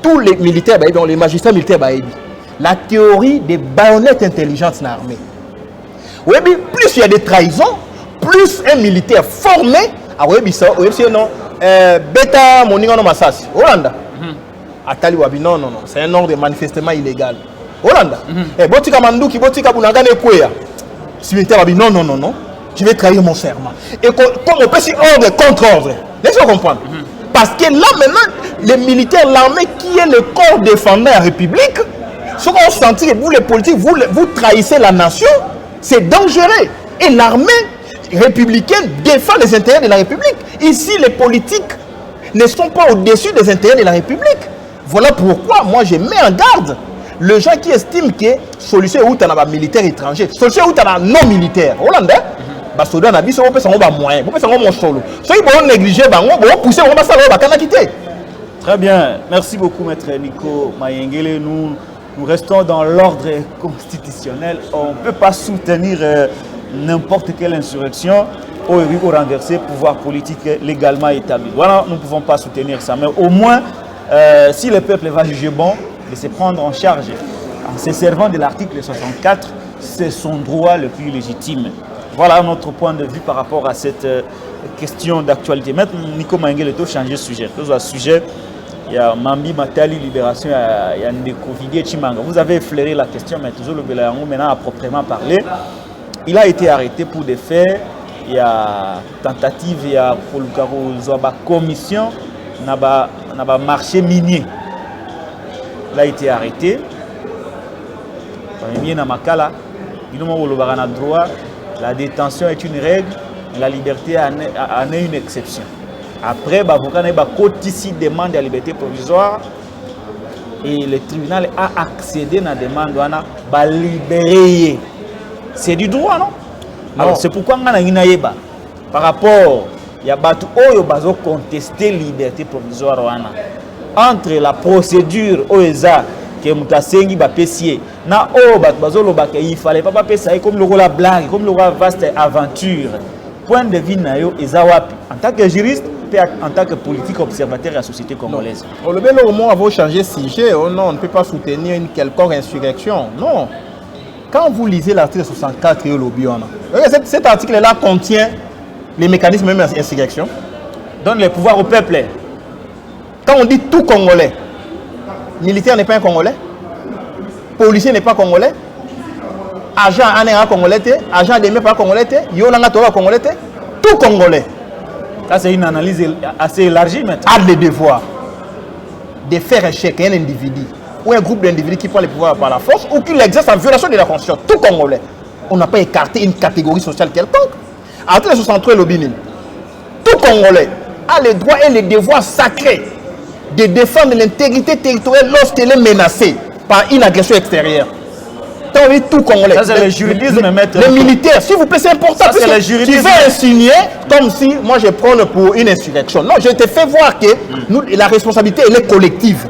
Tous les militaires, les magistrats militaires, la théorie des baïonnettes intelligentes dans l'armée. Plus il y a des trahisons, plus un militaire formé, non, bêta moninga no masasi. Hollanda. Atali wabi, non, c'est un ordre manifestement illégal. Hollanda. Botika Manduki, Botika Bounagana Kwea. Si militaire wabi, non. Je vais trahir mon serment. Et comme on peut dire ordre contre ordre. Laissez-moi comprendre. Parce que là, maintenant, les militaires, l'armée qui est le corps défendant la République, ce qu'on sentit que vous, les politiques, vous trahissez la nation, c'est dangereux. Et l'armée républicaine défend les intérêts de la République. Ici, les politiques ne sont pas au-dessus des intérêts de la République. Voilà pourquoi moi je mets en garde les gens qui estiment que solution est où tu as militaire étranger, solution est où tu as non militaire. Hollandais, Basoda n'a pas de moyens, vous pouvez solo. Ceux qui vont négliger, vont pousser, on va savoir, on va quitter. Très bien, merci beaucoup, maître Nico Mayengele. Nous restons dans l'ordre constitutionnel. On ne peut pas soutenir n'importe quelle insurrection ou renverser le pouvoir politique légalement établi. Voilà, nous ne pouvons pas soutenir ça. Mais au moins, si le peuple va juger bon de se prendre en charge en se servant de l'article 64, c'est son droit le plus légitime. Voilà notre point de vue par rapport à cette question d'actualité. Maintenant, Nico Mayengele a changé de sujet. Dans ce sujet, il y a Mambi Matali, Libération, il y a Ndeko Vidier Chimanga. Vous avez effleuré la question, mais toujours le Bélayango maintenant à proprement parler. Il a été arrêté pour des faits. Il y a tentative, il y a pour le commission, il y a marché minier. Il a été arrêté. Il y a Makala. Il y a droit. La détention est une règle, la liberté en est une exception. Après, l'avocat a demande de la liberté provisoire et le tribunal a accédé à la demande de libérer. C'est du droit, non? Alors, c'est pourquoi on a par rapport, il y a des contester la liberté provisoire entre la procédure OESA que mutasengi ba pesier na il fallait pas passer comme le la blague, comme le vaste aventure. Point de vue na yo ezawapi en tant que juriste en tant que politique observateur de la société congolaise. Le bel au moins avoir changé de sujet, oh non, on ne peut pas soutenir une quelconque insurrection. Non. Quand vous lisez l'article 64 et le Biona, cet article-là contient les mécanismes même d'insurrection. Donne le pouvoir au peuple. Quand on dit tout Congolais, militaire n'est pas un Congolais, policier n'est pas Congolais, agent n'est pas Congolais, agent n'est pas Congolais, yonanga toa Congolais, tout Congolais. Ça c'est une analyse assez élargie maintenant. A le devoir de faire échec un individu ou un groupe d'individus qui prend le pouvoir par la force ou qui l'exerce en violation de la Constitution. Tout Congolais. On n'a pas écarté une catégorie sociale quelconque. Article 63 le Binin. Tout Congolais a le droit et le devoir sacré de défendre l'intégrité territoriale lorsqu'elle est menacée par une agression extérieure. Tout Congolais. Ça c'est le juridisme, maître. Les militaires, s'il vous plaît, c'est important. Ça c'est le juridisme. Tu veux insinuer comme si moi je prends pour une insurrection. Non, je te fais voir que nous, la responsabilité elle est collective.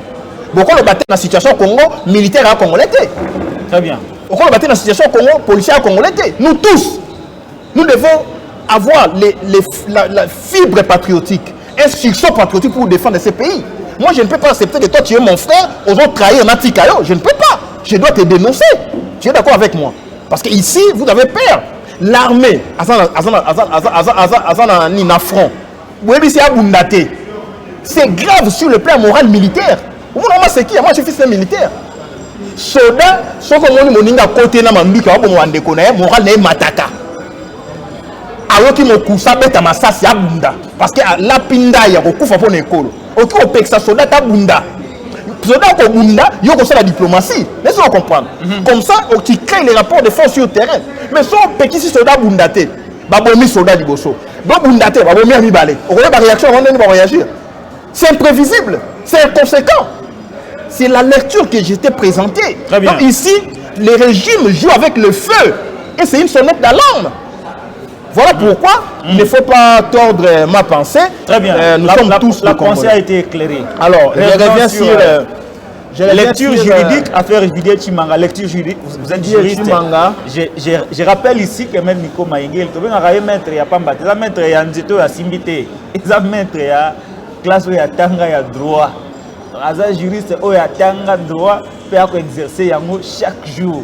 Pourquoi le bâtir dans la situation au Congo, militaire à Congolais? Très bien. Pourquoi le bâtir dans la situation au Congo, policier à Congolais? Nous tous, nous devons avoir la fibre patriotique, instruction patriotique pour défendre ces pays. Moi, je ne peux pas accepter que toi, tu es mon frère, aux autres trahir Natikayo. Je ne peux pas. Je dois te dénoncer. Tu es d'accord avec moi? Parce qu'ici, vous avez peur. L'armée, c'est grave sur le plan moral militaire. Moi, c'est qui? Moi, je suis fils d'un militaire. Soldat, sauf que moi, je côté na mambika, moral n'est mataka. Alors qu'il me couche à bête à ma sasi à bunda. Parce que la pinda, il y a beaucoup de fois école. Ok, on peut que ça soldat à bunda. Soldat au bunda, il y a la diplomatie. Laissez-moi comprendre. Comme ça, tu crées les rapports de force sur le terrain. Mais si on peut que si soldat bundaté, babomi soldat du bosso. Donc bundaté, babomi ami balé. On a une réaction, on va réagir. C'est imprévisible, c'est inconséquent. C'est la lecture que j'étais présentée. Donc ici, les régimes jouent avec le feu. Et c'est une sonnette d'alarme. Voilà pourquoi il ne faut pas tordre ma pensée. Très bien. Nous sommes tous la pensée a été éclairée. Alors, je reviens sur... lecture juridique, affaire Didier Chimanga, lecture juridique, vous êtes juriste. Je rappelle ici que même Nico Maïngel, tu veux maître ya pamba, tu maître ya nzito ya simbité, tu maître ya classe ya tanga ya droit. Aza juriste o ya tanga droit peut exercer yango chaque jour.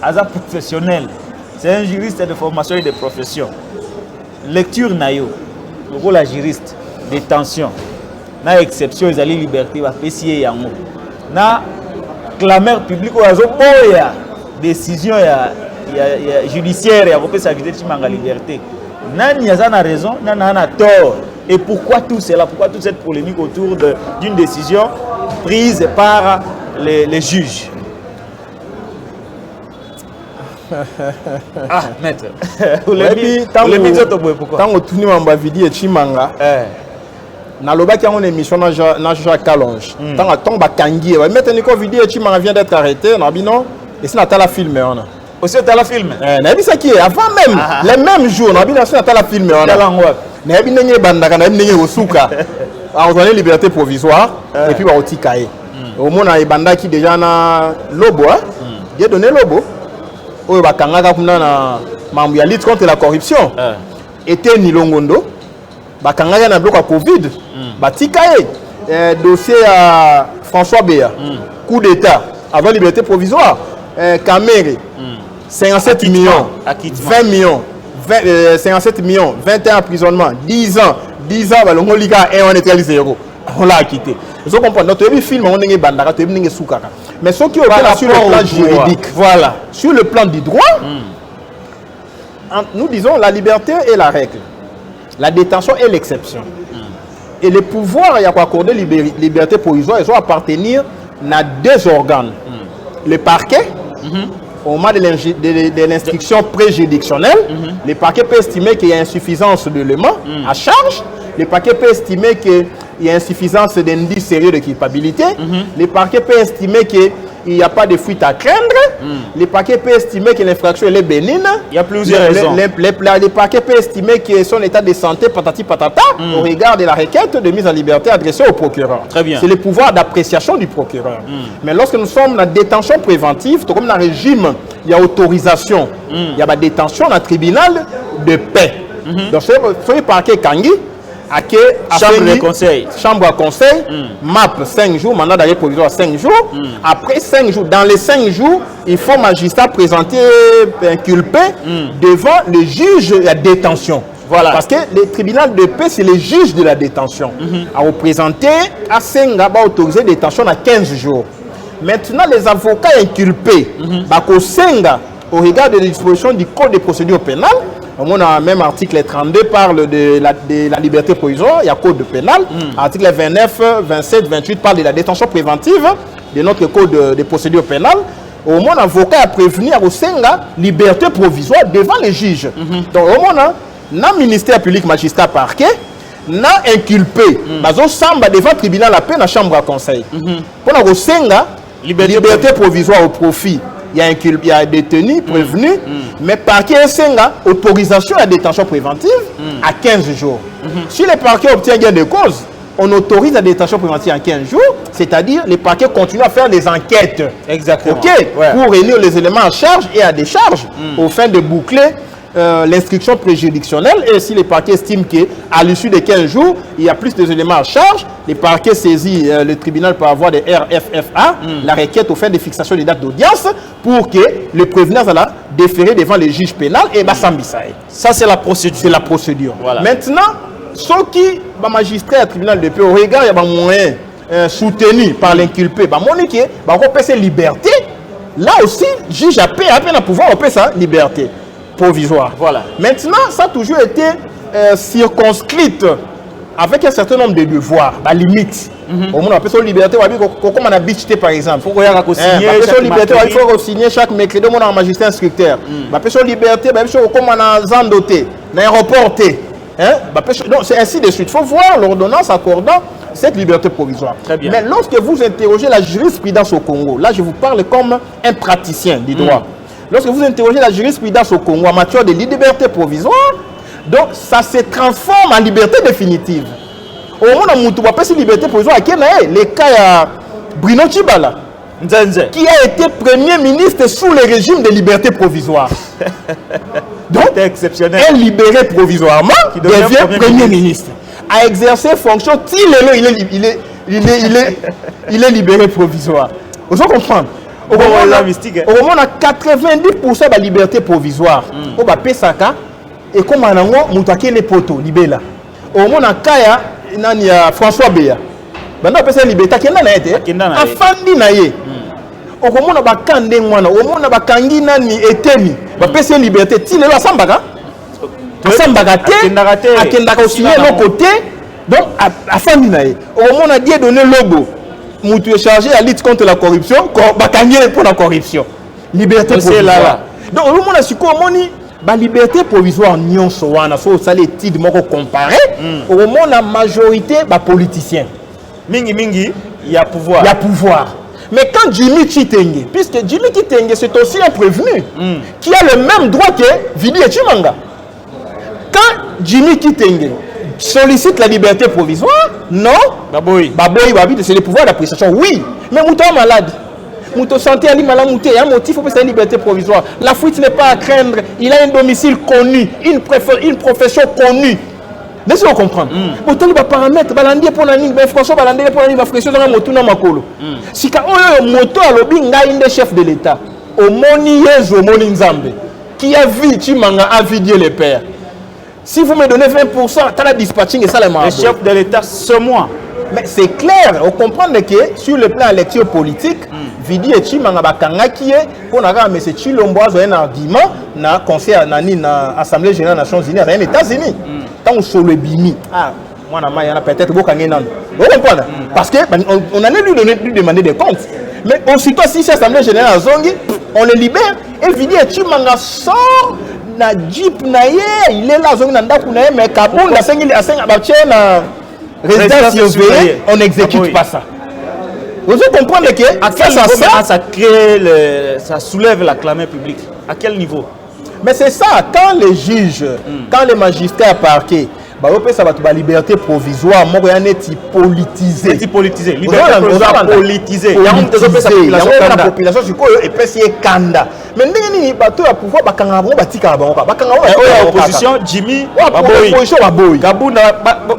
Aza professionnel. C'est un juriste de formation et de profession. Lecture nayo, le rôle à juriste, détention, na exception ils allaient liberté va pécier yango. Na clameur publique ou boya décision ya judiciaire ya repé sa vitesse manga liberté. Nani a raison, nani a tort. Et pourquoi tout cela? Pourquoi toute cette polémique autour d'une décision prise par les juges? Ah, maître. Tant que tu n'as pas vidé et Chimanga, na loba qui a une émission na Jacques Calonge. Tant que tu as kangi, maintenant que vidé et Chimanga vient d'être arrêté, na bino et c'est na la film on a. Aussi tu as la film. Na bisa qui avant même les mêmes jours na bino c'est na la film on a. Na bino ngi bandaka na bino osuka. A ordonné liberté provisoire et puis ba otikae. Au moins na banda qui déjà na lobo hein. J'ai donné lobo. Oyo bakangaka kuna na mambo ya lutte contre la corruption était Nilongondo bakangaka na bloc à Covid batika dossier à François Béa coup d'état avant liberté provisoire Kamere 57 millions 20 millions 57 millions 21 emprisonnement 10 ans balongolika et on était zéro on l'a acquitté. Vous comprenez? Notre film on est bandaka tu es soukaka. Mais ce qui est sur le plan juridique, voilà, sur le plan du droit, nous disons la liberté est la règle, la détention est l'exception. Et les pouvoirs y a accordé liberté provisoire, ils doivent appartenir à deux organes. Le parquet, au moment de l'instruction préjuridictionnelle, le parquet peut estimer qu'il y a insuffisance d'éléments à charge. Le parquet peut estimer qu'il y a insuffisance d'indices sérieux de culpabilité. Le parquet peut estimer qu'il n'y a pas de fuite à craindre. Le parquet peut estimer que l'infraction est bénigne. Il y a plusieurs raisons. Le parquet peut estimer que son état de santé patati patata au regard de la requête de mise en liberté adressée au procureur. Très bien. C'est le pouvoir d'appréciation du procureur. Mais lorsque nous sommes dans la détention préventive, comme dans le régime, il y a autorisation. Il y a la détention dans le tribunal de paix. Donc, ce parquet Kangi, Chambre de conseil. Chambre à conseil, MAP 5 jours, mandat d'arrêt provisoire 5 jours. Après 5 jours, dans les 5 jours, il faut magistrat présenter inculpé devant le juge de la détention. Voilà. Parce que le tribunal de paix, c'est le juge de la détention. À représenter, à Senga, va autoriser la détention à 15 jours. Maintenant, les avocats inculpés, Senga, au regard des dispositions du Code de procédure pénale, on a même article 32 parle de la liberté provisoire, il y a Code pénal. Article 29, 27, 28 parle de la détention préventive de notre Code de procédure pénale. Au moins, l'avocat a prévenu à Senga liberté provisoire devant les juges. Donc, au moins, le ministère public, magistrat, parquet, n'a inculpé, samba devant le tribunal la paix, dans la chambre à conseil. Pour la Senga, liberté provisoire au profit. Il y a détenu, prévenu, mais parquet Senga, autorisation à la détention préventive à 15 jours. Si le parquet obtient gain de cause, on autorise la détention préventive en 15 jours, c'est-à-dire les parquets continuent à faire des enquêtes. Exactement. Pour réunir les éléments à charge et à décharge, au fin de boucler l'instruction préjuridictionnelle. Et si les parquets estiment qu'à l'issue de 15 jours, il y a plus d'éléments à charge, les parquets saisissent le tribunal par voie de RFFA, la requête au fin de fixation des dates d'audience, pour que le prévenant soit déféré devant les juges pénals et Bassambisaï. Ça, c'est la procédure. C'est la procédure. Voilà. Maintenant, ceux qui sont magistrats au tribunal de paix, au regard, il y a des moyens soutenus par l'inculpé, il y a sa liberté. Là aussi, le juge a peine à pouvoir opérer sa liberté provisoire. Voilà. Maintenant, ça a toujours été circonscrite avec un certain nombre de devoirs, la limite. Au moins, on appelle ça liberté, comme on a bichté par exemple. Il faut signer chaque mercredi, on a un magistrat instructeur. On appelle ça liberté, comme on a zandoté, on a aéroporté. C'est ainsi de suite. Il faut voir l'ordonnance accordant cette liberté provisoire. Très bien. Mais lorsque vous interrogez la jurisprudence au Congo, là je vous parle comme un praticien du droit. Lorsque vous interrogez la jurisprudence au Congo en matière de liberté provisoire, donc ça se transforme en liberté définitive. Au moment où on a cette liberté provisoire, le cas de Bruno Tshibala, qui a été premier ministre sous le régime de liberté provisoire. Donc, exceptionnel. Un libéré provisoirement qui devient premier ministre. A exercé fonction, il est libéré provisoire. Vous comprenez? Au moment où on a 90% de la liberté provisoire, on va payer ça et comme on a moutaké les poteaux, libéla. Au moment où on a Kaya, il y a François Béa. Maintenant, on peut se liberté qui est là. Afandi naye. Au moment où on a Kandé Mwana, au moment où on a Kangi Nani et Temi, on peut se liberté. Si le Sambaka, Akendaka aussi de côté, donc Afandi naye. Au moment où on a dit donner logo. Moutou est chargé à lutte contre la corruption, pour la corruption. Liberté provisoire. Donc, au moment où on a dit la liberté provisoire, on a l'étude comparé. Au moment où la majorité des politiciens. Mingi, il y a pouvoir. Il y a pouvoir. Mais quand Jimmy Chitenge, puisque Jimmy Chitenge, c'est aussi un prévenu, qui a le même droit que Vidi et Chimanga. Quand Jimmy Chitenge sollicite la liberté provisoire, non. Baboy, c'est le pouvoir d'appréciation, oui. Mais Mouton est malade. Mouton santé, il est malade, il y a un motif pour la liberté provisoire. La fuite n'est pas à craindre. Il a un domicile connu, une profession connue. Laissez-moi comprendre. Mouton va paramètre, balandier pour la ligne, François balandier pour la ligne, François dans la moto dans makolo. Si quand on moto à l'obé, il y a un chef de l'État. Au moni yezo moni nzambe, qui a vu Chimanga a vidé les pères. Si vous me donnez 20%, tu as la dispatching et ça les marabouts. Le chef de l'État, ce mois. Mais c'est clair, on comprend que sur le plan électoral politique, Vidi et Chimanga Bakangaki, pour M. Chilomboise un argument dans le conseil à l'Assemblée générale des Nations Unies, aux États-Unis. Tant sur le bimi. Ah, moi, il y en a peut-être beaucoup qui ont. Vous comprenez? Parce qu'on allait lui demander des comptes. Mais aussitôt, si c'est l'Assemblée générale Zongi, on le libère. Et Vidi et Chimanga sort. Na jeep na ye, il est là, zone nanda kuna ye, mais Kaboul, la sengi na résidence surveillée, on n'exécute pas ça. Vous comprenez que ça soulève la clameur publique. À quel niveau? Mais c'est ça, quand les juges, quand les magistrats parqués, ça va la liberté provisoire moko ya neti politisé liberté provisoire politisé la population sikoyo epesi ekanda mais ndenge nini bato ya pouvoir bakanga bango batika bango opposition Jimmy baboyi Kabunda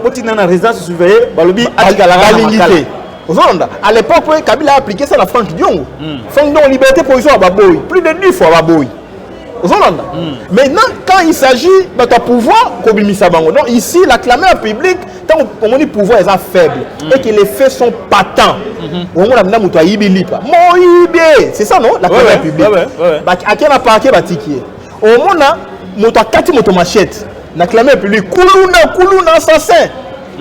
botina na résidence surveillée balobi atika la balingité Ozonda, à l'époque, Kabila a appliqué ça à Franck Diongo. Franck Diongo, liberté provisoire à Baboy. Plus de 10 fois à Baboy. Ozonda. Maintenant, quand il s'agit de pouvoir, donc ici, la clameur publique, tant qu'on dit pouvoir est faible et que les faits sont patents. C'est ça, non? La clameur publique. À qui on a parqué, au moment où on a 4 motomachètes, la clameur publique, Koulouna, assassin.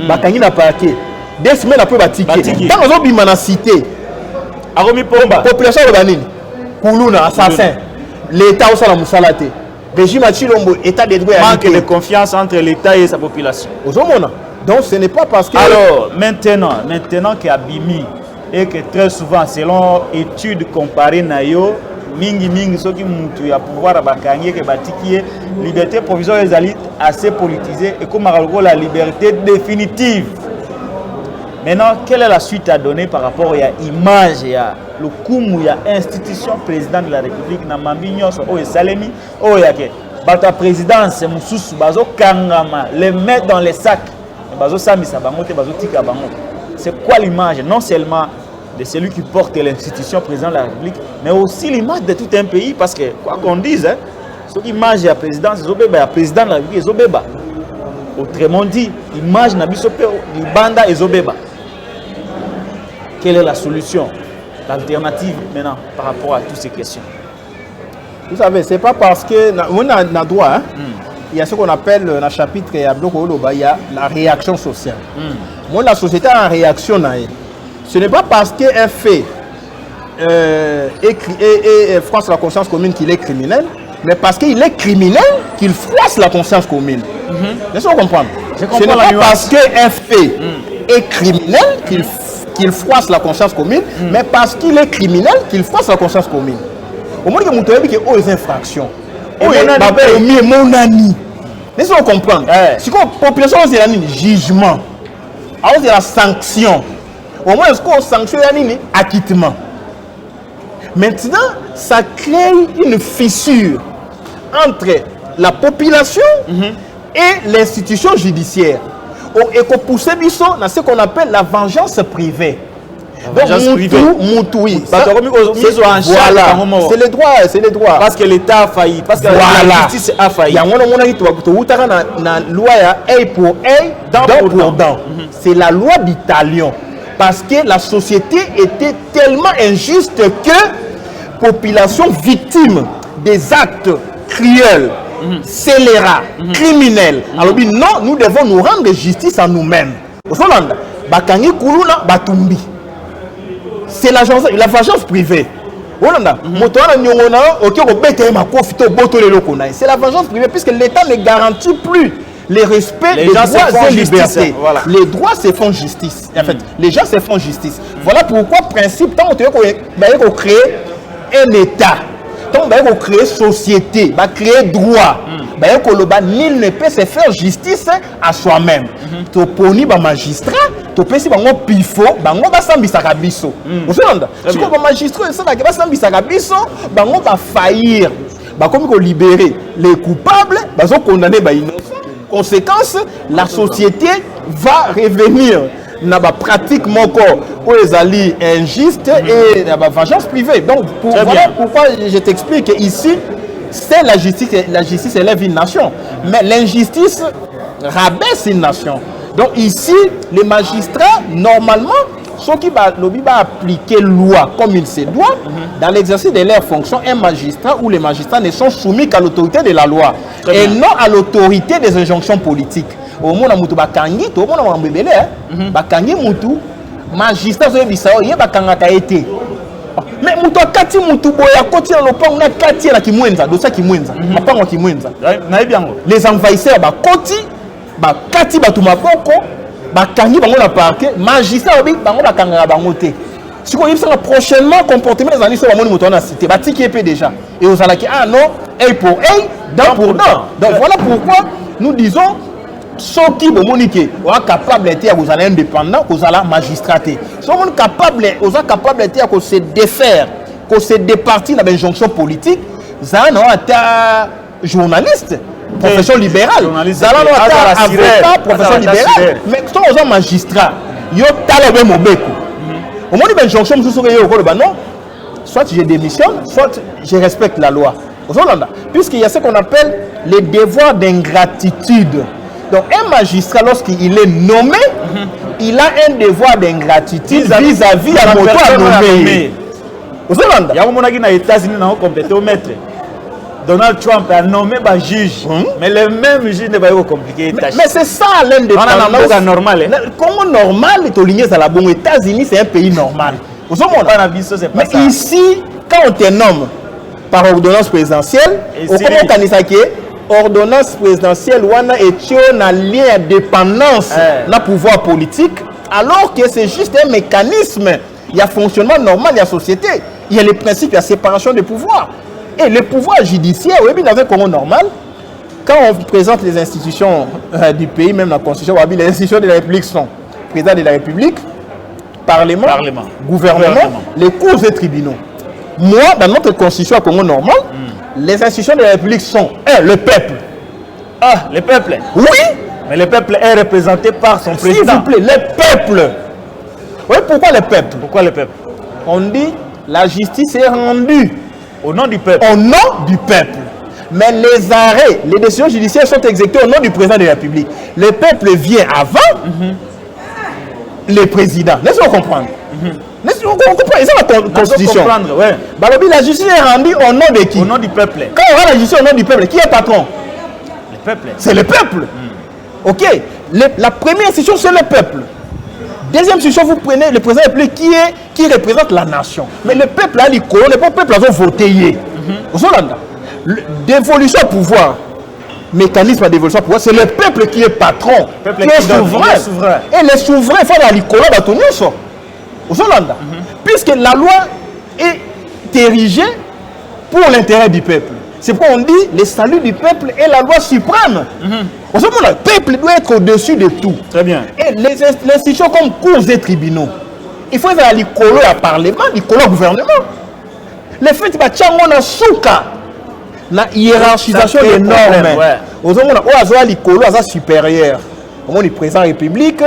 Bakangi n'a parqué. 2 semaines après Batiki. Dans les autres la cité, la population de Banine, Koulouna, assassin, l'État au Salam Salate, régime Chilombo, État des droits. Manque de confiance entre l'État et sa population. Donc ce n'est pas parce que. Alors, maintenant qu'il y a Bimi, et que très souvent, selon études comparées, Nayo, mingi ceux qui mutu ya pouvoir bakangi que batiki liberté provisoire les alliés assez politisée et comme la liberté définitive. Maintenant, quelle est la suite à donner par rapport à l'image, le coup, à l'institution président de la République, na mambinyo, au Salemi, au yake, la présidence, c'est Moussous, bazo kangama, les mettre dans les sacs, bazo sami sabangote, bazo tika bango. C'est quoi l'image, non seulement de celui qui porte l'institution président de la République, mais aussi l'image de tout un pays, parce que, quoi qu'on dise, hein, cette image de la présidence, c'est le président de la République, c'est autrement dit, l'image n'a pas de banda et zobeba. Quelle est la solution, l'alternative maintenant par rapport à toutes ces questions? Vous savez, ce n'est pas parce que on a droit, hein? Il y a ce qu'on appelle dans le chapitre, il y a la réaction sociale. Moi, la société a une réaction. Ce n'est pas parce qu'un fait froisse la conscience commune qu'il est criminel, mais parce qu'il est criminel qu'il froisse la conscience commune. Laissez-moi comprendre. Ce n'est pas parce qu'un fait est criminel qu'il froisse la conscience commune, mais parce qu'il est criminel qu'il froisse la conscience commune. Au moins, il y a des infractions. Mon ami. Laissez-moi comprendre. Si la population a un jugement, c'est la sanction. Au moins, est-ce qu'on sanctionne acquittement? Maintenant, ça crée une fissure entre la population et l'institution judiciaire. Et qu'on pousse dans ce qu'on appelle la vengeance privée. C'est le droit, c'est le droit. Parce que l'État a failli, parce que la justice a failli. Il y a une loi œil pour œil, dent pour dent. C'est la loi d'Italion. Parce que la société était tellement injuste que la population victime des actes cruels, scélérats, criminels. Alors non, nous devons nous rendre justice à nous-mêmes. C'est la vengeance privée. C'est la vengeance privée puisque l'État ne garantit plus le respect des droits et libertés. Voilà. Les droits se font justice. En fait, les gens se font justice. Voilà pourquoi, principe, tant qu'on crée un État, tant qu'on crée société, créer droit, nul ne peut se faire justice à soi-même. Tu poni ba magistrat, tu peux si bango pifo, bango ba sambisa kabiso. Vous entendez? Si ko ba magistrat ça ba sambisa kabiso, bango ba faillir. Ba comme ko libérer les coupables, ba so condamner ba innocents. Conséquence, la société va revenir dans la pratique pour les alliés injustes et dans la vengeance privée. Donc, voilà pourquoi je t'explique ici, c'est la justice élève une nation. Mais l'injustice rabaisse une nation. Donc ici, les magistrats, normalement, ceux qui vont appliquer la loi comme il se doit, dans l'exercice de leurs fonctions, un magistrat ou les magistrats ne sont soumis qu'à l'autorité de la loi et non à l'autorité des injonctions politiques. Au moment où bakangi, tout le monde a bébé bakangi mutu, magistrat so bisao, ye bakanga kaete. Mais mutu akati mutu boya koti na lopango na kati na kimwenza, dosa kimwenza, mapango kimwenza. Na ebiango. Les envahisseurs bakoti, bakati batu maboko, bakangi bango na parquet, magistrat obi bango bakanga bango te. Si on y a prochainement comportement des années sur la monnaie na cité, batiki épée déjà. Et aux alaki ah non, œil pour œil, dent pour dent. Donc voilà pourquoi nous disons ceux qui sont capables d'être indépendants, qu'ils soient magistrats. Ceux qui sont capables de se défaire, de se départir dans l'injonction politique, ils sont journalistes, profession libérale. Ils sont avocats, profession libérale. Mais quand ils sont magistrats, ils ont talent au béco. Au moment où l'injonction, soit je démissionne, soit je respecte la loi. Puisqu'il y a ce qu'on appelle les devoirs d'ingratitude. Donc un magistrat, lorsqu'il est nommé, il a un devoir d'ingratitude vis-à-vis de la moto à nommer. Aux États-Unis, on a complété au maître. Donald Trump a nommé un juge, mais le même juge n'est pas compliqué. Mais c'est ça l'indépendance normale. Comment normal est aligné à la bonne. États-Unis, c'est un pays normal. Mais ici, quand on te nomme par ordonnance présidentielle, on comment ordonnance présidentielle est un lien de dépendance dans le pouvoir politique, alors que c'est juste un mécanisme. Il y a fonctionnement normal de la société. Il y a les principes de la séparation des pouvoirs. Et le pouvoir judiciaire, oui, dans un Congo normal, quand on présente les institutions du pays, même la Constitution, les institutions de la République sont président de la République, Parlement. Gouvernement, les cours et tribunaux. Moi, dans notre Constitution à Congo normal, les institutions de la République sont le peuple. Ah, le peuple? Oui. Mais le peuple est représenté par son président. S'il vous plaît, le peuple. Oui, pourquoi le peuple? Pourquoi le peuple? On dit la justice est rendue. Au nom du peuple. Au nom du peuple. Mais les arrêts, les décisions judiciaires sont exécutées au nom du président de la République. Le peuple vient avant le président. Laissez-nous comprendre. Laissez-nous comprendre. C'est la Constitution. Ouais. La justice est rendue au nom de qui? Au nom du peuple. Quand on aura la justice au nom du peuple, qui est patron? Le peuple. C'est le peuple. Ok. La première institution, c'est le peuple. Deuxième institution, vous prenez le président de la République qui représente la nation. Mais le peuple a les colons, le peuple a voté. Dévolution au pouvoir, mécanisme de dévolution au pouvoir, c'est le peuple qui est patron, qui est souverain. Et les souverains, il faut aller à l'école. Puisque la loi est érigée pour l'intérêt du peuple. C'est pourquoi on dit le salut du peuple est la loi suprême. Le peuple doit être au-dessus de tout. Très bien. Et les institutions comme cours et tribunaux, il faut aller à la parlement, au gouvernement. Le fait que tu as la hiérarchisation des normes. Aux hommes, on a supérieur. On a le président de la République,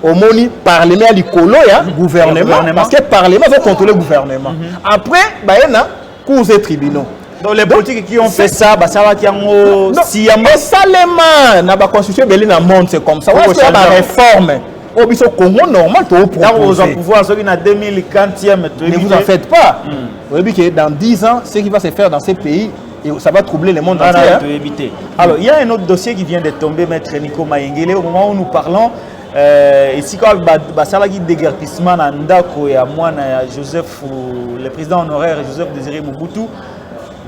on a le parlement, le gouvernement. Parce que le parlement va contrôler le gouvernement. Après, il y a cours et tribunaux. Donc les politiques qui ont fait ça, ça va qui ont si mais ça les dans la constitution de la monde c'est comme ça. On va la réforme. Au Congo normal tu au pouvoir ceux qui na 2040e ne vous en faites pas. Vous savez que dans 10 ans ce qui va se faire dans ces pays et ça va troubler le monde entier. Alors il y a un autre dossier qui vient de tomber, maître Nico Mayengele, au moment où nous parlons ici quand basala qui déguerpissement na ndako ya mwana Joseph, le président honoraire Joseph Désiré Mobutu.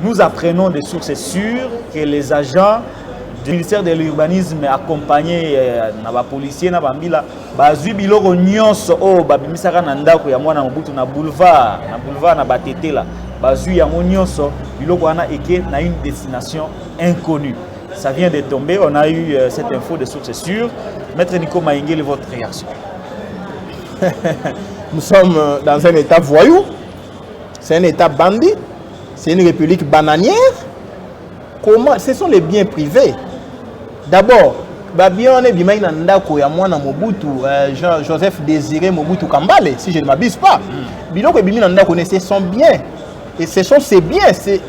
Nous apprenons des sources sûres que les agents du ministère de l'urbanisme accompagnés na policiers na bambila bazui biloko nyonso o babimisaka na ndako ya mwana Mobutu na boulevard na batete là bazui yango nyonso biloko wana eke na une destination inconnue. Ça vient de tomber, on a eu cette info de sources sûres. Maître Nico Mayengele, votre réaction? Nous sommes dans un état voyou, c'est un état bandit. C'est une république bananière. Comment? Ce sont les biens privés. D'abord, Joseph Désiré Mobutu Kambale, si je ne m'abuse pas. Ce sont biens. Et ce sont ces biens. C'est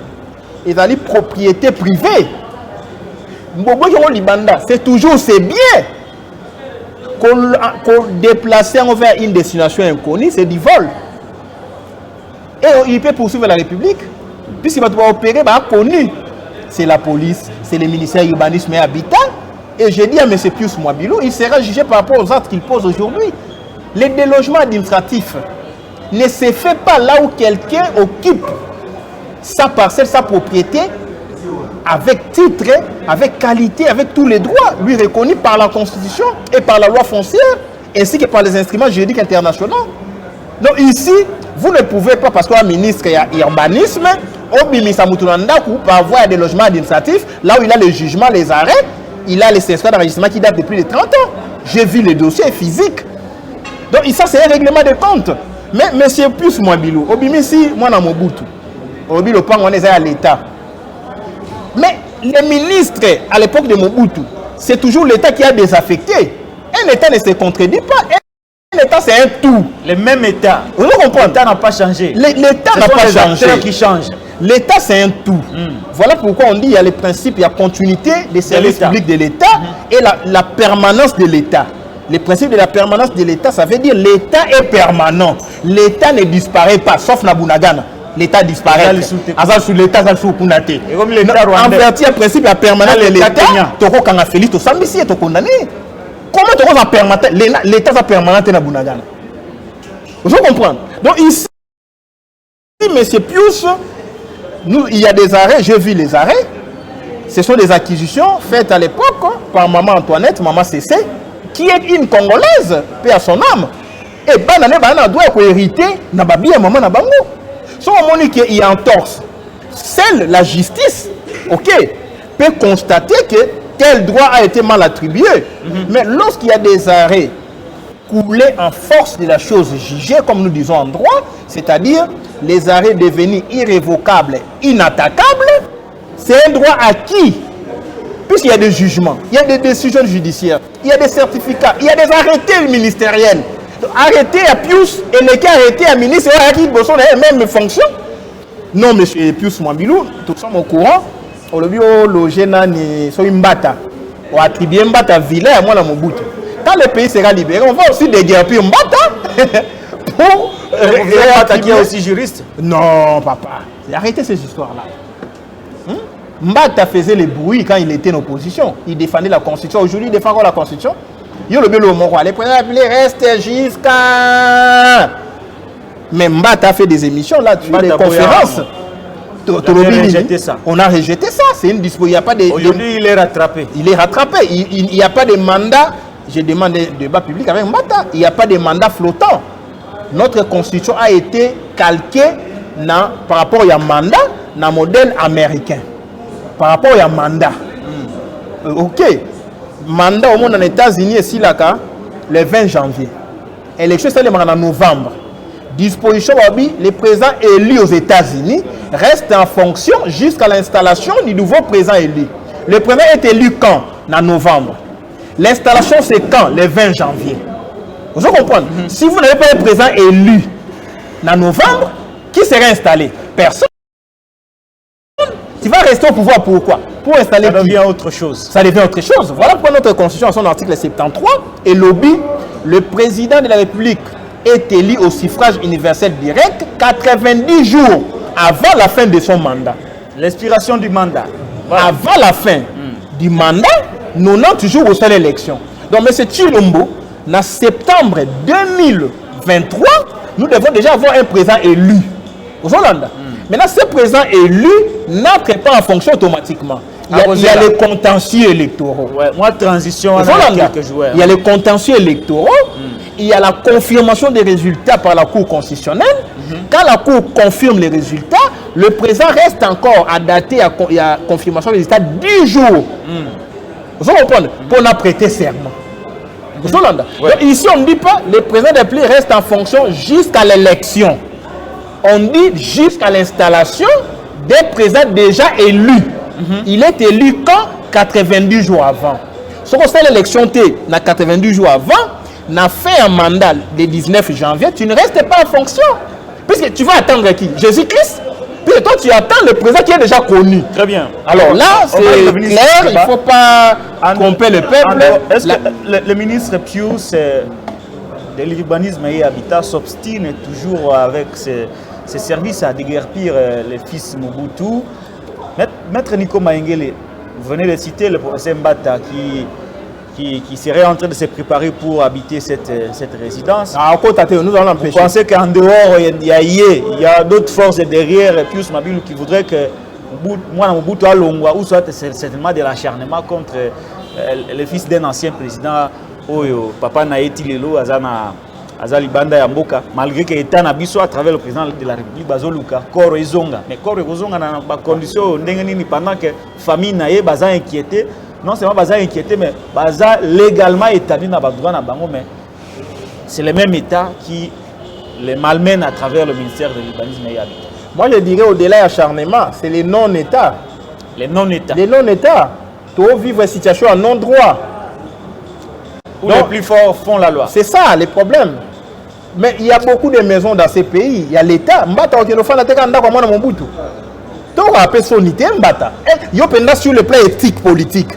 les propriétés privées. C'est toujours ces biens. Qu'on déplace vers une destination inconnue, c'est du vol. Et il peut poursuivre la République. Puisqu'il va opérer, connu. C'est la police, c'est le ministère urbanisme et habitat. Et je dis à M. Pius Mwabilou, il sera jugé par rapport aux actes qu'il pose aujourd'hui. Le délogement administratif ne se fait pas là où quelqu'un occupe sa parcelle, sa propriété, avec titre, avec qualité, avec tous les droits, lui reconnus par la Constitution et par la loi foncière, ainsi que par les instruments juridiques internationaux. Donc ici, vous ne pouvez pas, parce qu'un ministre urbanisme, pour avoir des logements administratifs, là où il a le jugement, les arrêts, il a les certificats d'enregistrement qui datent de plus de 30 ans. J'ai vu les dossiers physiques. Donc ça, c'est un règlement de compte. Mais M. Pius Mwabilou, Obimisi, moi, dans Mobutu, Obi le pan, on est à l'État. Mais les ministres, à l'époque de Mobutu, c'est toujours l'État qui a désaffecté. Un État ne se contredit pas. Un État, c'est un tout. Le même État. Vous comprenez? L'État n'a pas changé. L'État n'a pas changé. Qui change. L'État, c'est un tout. Voilà pourquoi on dit qu'il y a les principes, il y a continuité des services publics de l'État et la permanence de l'État. Les principes de la permanence de l'État, ça veut dire l'État est permanent. L'État ne disparaît pas, sauf Nabunagana. L'État disparaît. Azal sous l'État, azal sous Kunate. Et comme l'État rwandais. En vertu, le principe de la permanence de l'État, Toko Kangafeli, to Sambisi est condamné. Comment Toko va permanent? L'État va permanent na Bunagana. Vous comprenez? Donc ici, M. Pius, il y a des arrêts, j'ai vu les arrêts. Ce sont des acquisitions faites à l'époque par maman Antoinette, maman Cécé, qui est une Congolaise, paix à son âme. Et Banane doit hériter Nababi et maman Nabango. Si on dit qu'il y a un torse, seule la justice, ok, peut constater que tel droit a été mal attribué. Mais lorsqu'il y a des arrêts coulés en force de la chose jugée, comme nous disons en droit, c'est-à-dire les arrêts devenus irrévocables, inattaquables, c'est un droit acquis. Puisqu'il y a des jugements, il y a des décisions judiciaires, il y a des certificats, il y a des arrêtés ministériels. Arrêter à Pius et les cas arrêtés à ministre et à qui sont les mêmes fonctions. Non, M. Pius Mwabilou, tout sommes au courant. On le dit au logé ni so Mbata. On attribue Mbata vilain à moi dans Mobutu. Quand le pays sera libéré, on va aussi déguerpir Mbata pour Mbata qui est aussi juriste. Non, papa. Arrêtez ces histoires-là. Mbata faisait le bruit quand il était en opposition. Il défendait la Constitution. Aujourd'hui, il défend encore la Constitution. Il y a le président reste jusqu'à. Mais Mbata a fait des émissions là, des conférences. On a rejeté ça. C'est une disposition. Il n'y a pas de. Aujourd'hui, il est rattrapé. Il est rattrapé. Il n'y a pas de mandat. J'ai demandé un débat public avec Mbata. Il n'y a pas de mandat flottant. Notre constitution a été calquée par rapport à un mandat dans le modèle américain. Par rapport à un mandat. Ok. Mandat au monde en États-Unis ici là, le 20 janvier. Élection c'est le en novembre. Disposition le président élu aux États-Unis reste en fonction jusqu'à l'installation du nouveau président élu. Le président est élu quand? En novembre. L'installation c'est quand? Le 20 janvier. Vous comprenez? Si vous n'avez pas un président élu en novembre, qui sera installé? Personne. Tu vas rester au pouvoir pourquoi? Pour installer. Ça devient autre chose. Ça devient autre chose. Voilà pourquoi notre constitution, en son article 73, et lobby, le président de la République est élu au suffrage universel direct 90 jours avant la fin de son mandat. L'expiration du mandat. Voilà. Avant la fin du mandat, 90 jours au sein de l'élection. Donc, M. Chilombo, en septembre 2023, nous devons déjà avoir un président élu aux Hollandais. Maintenant, ce président élu n'entre pas en fonction automatiquement. Il y a les contentieux électoraux. Ouais, moi, transition, il y a les contentieux électoraux. Il y a la confirmation des résultats par la Cour constitutionnelle. Quand la Cour confirme les résultats, le président reste encore à dater à la confirmation des résultats 10 jours. Vous comprenez? Pour en prêter serment. Vous comprenez? Donc, ici, on ne dit pas le président de la République reste en fonction jusqu'à l'élection. On dit jusqu'à l'installation des présidents déjà élus. Il est élu quand? 90 jours avant. Si on fait l'élection, 90 jours avant, on a fait un mandat le 19 janvier, tu ne restes pas en fonction. Puisque tu vas attendre qui? Jésus-Christ? Puisque toi, tu attends le président qui est déjà connu. Très bien. Alors là, c'est clair, il ne faut pas tromper le peuple. Est-ce que le ministre Pius de l'urbanisme et habitat s'obstine toujours avec ses services à déguerpir les fils Mobutu? Maître Nico Maengele, vous venez de citer le professeur Mbata qui serait en train de se préparer pour habiter cette résidence. Nous allons l'empêcher. Vous pensez qu'en dehors, il y a d'autres forces derrière Pius Mwabilou qui voudraient que Mobutu à Longwa, ou soit certainement de l'acharnement contre le fils d'un ancien président, Papa Naïti Lelo, Azali Banda Yamboka, malgré qu'il est en abisso à travers le président de la République, Bazoluka, Koro Ezonga. Mais Koro Ezonga, dans la condition, pendant que la famille n'a pas inquiété, non seulement baza inquiété, mais baza légalement établi dans le droit, mais c'est le même État qui les malmène à travers le ministère de l'urbanisme et habitat. Moi, je dirais au-delà d'acharnement, c'est les non-États. Les non-États. Les non-États. Tu vivre une situation en non-droit. Où les plus forts font la loi. C'est ça, les problèmes. Mais il y a beaucoup de maisons dans ces pays. Il y a l'État. Mbata, ok, nous faisons la tête en d'accord, moi, dans mon bout. Tu as appelé son unité, Mbata. Il y a sur le plan éthique, politique.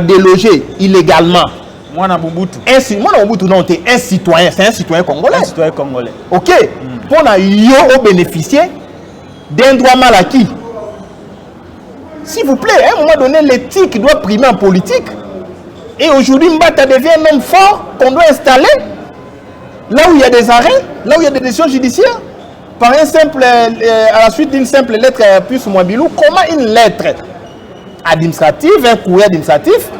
Déloger illégalement. Moi, dans Mobutu. Moi, dans Mobutu, non, tu es un citoyen. C'est un citoyen congolais. Un citoyen congolais. Ok. Pour bénéficier d'un droit mal acquis. S'il vous plaît, à un moment donné, l'éthique doit primer en politique. Et aujourd'hui, Mbata devient un homme fort qu'on doit installer là où il y a des arrêts, là où il y a des décisions judiciaires. Par un simple, à la suite d'une simple lettre plus ou moins bilou, comment une lettre administrative, un courrier administratif,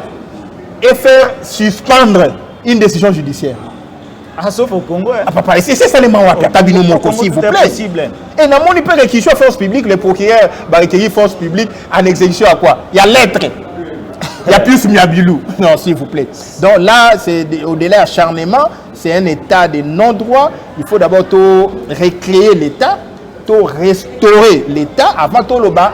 et faire suspendre une décision judiciaire. Ah, sauf au Congo. Ah, papa, c'est ça les mawaka, tabino moko, s'il vous plaît. Et dans mon hyper réquisition force publique, le procureur va requérir force publique en exécution à quoi? Il y a lettre. Il y a plus Miabilou. Non, s'il vous plaît. Donc là, c'est au-delà d'acharnement, c'est un état de non-droit. Il faut d'abord recréer l'état, restaurer l'état avant tout le bas,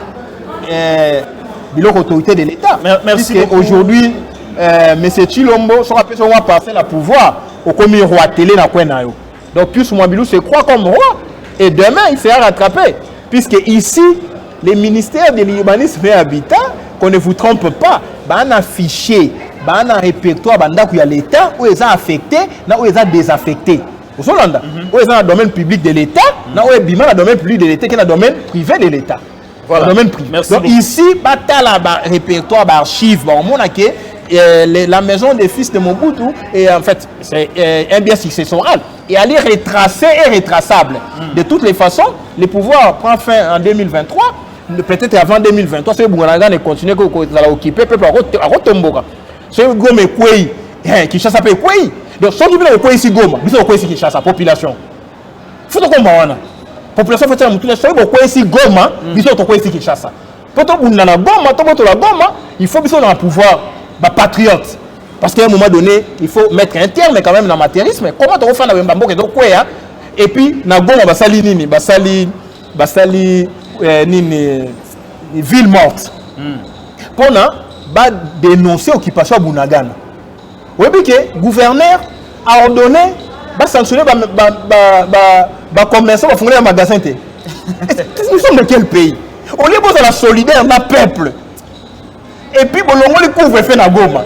l'autorité de l'état. Merci beaucoup. Aujourd'hui, M. Chilombo, son rappel, on va passer le pouvoir au commis roi télé dans quoi. Donc, plus Mwabilou se croit comme roi. Et demain, il sera rattrapé. Puisque ici, les ministères de l'urbanisme et habitat, qu'on ne vous trompe pas, on a fichier, on a un répertoire, il y a l'État, où ils sont affectés, où ils sont désaffectés. Vous savez, où ils sont dans le domaine public de l'État, où ils sont dans le domaine public de l'État, qui est dans le domaine privé de l'État. Voilà. Domaine privé. Merci. Donc, ici, il y a un répertoire d'archives. La maison des fils de Mobutu, et en fait, c'est un bien successoral. Et elle est retracée et retraçable. De toutes les façons, le pouvoir prend fin en 2023. Peut-être avant 2023, si vous avez continué à occuper, le peuple a retomber. Si vous avez Kouei, qui chasse après Kouei. Donc, si vous avez Kouei ici, Goma, vous avez Kouei qui chasse la population. Il faut que vous ayez la population. Si vous avez Kouei ici, Goma, vous avez Kouei qui chasse. Pour que vous ayez Goma, il faut que vous ayez un pouvoir patriote. Parce qu'à un moment donné, il faut mettre un terme quand même dans l'amatérisme. Comment tu vas faire dans Mbambo et puis, na Goma, basali nini, basali ville morte. Pour dénoncer l'occupation à Bunagana. Oui, que le gouverneur a ordonné de sanctionner les commerçants qui font un magasin. Nous sommes de quel pays? On est besoin de la solidaire dans le peuple. Et puis, on couvre-feu na Goma.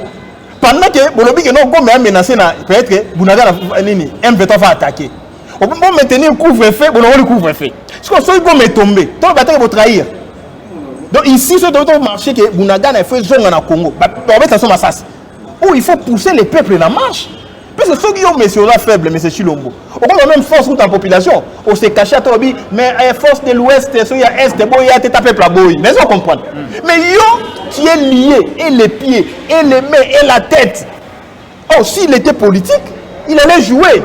Pendant que le Goma est menacé, peut-être que Bunagana M23 va attaquer. On peut maintenir le couvre-feu, on couvre-feu. Si le Goma est tombé, tout le bataille va trahir. Donc ici, ce doit marcher que Bunagana fait zone en Congo. Où il faut pousser les peuples dans la marche. Parce que ceux qui ont monsieur là faible, M. Chilombo. On a même force dans la population. On s'est caché à Tobi, mais force de l'Ouest, il y a Est, il y a tête à peuple à Boy. Mais on comprend. Mais yo qui est lié, et les pieds, et les mains, et la tête. Oh, s'il était politique, il allait jouer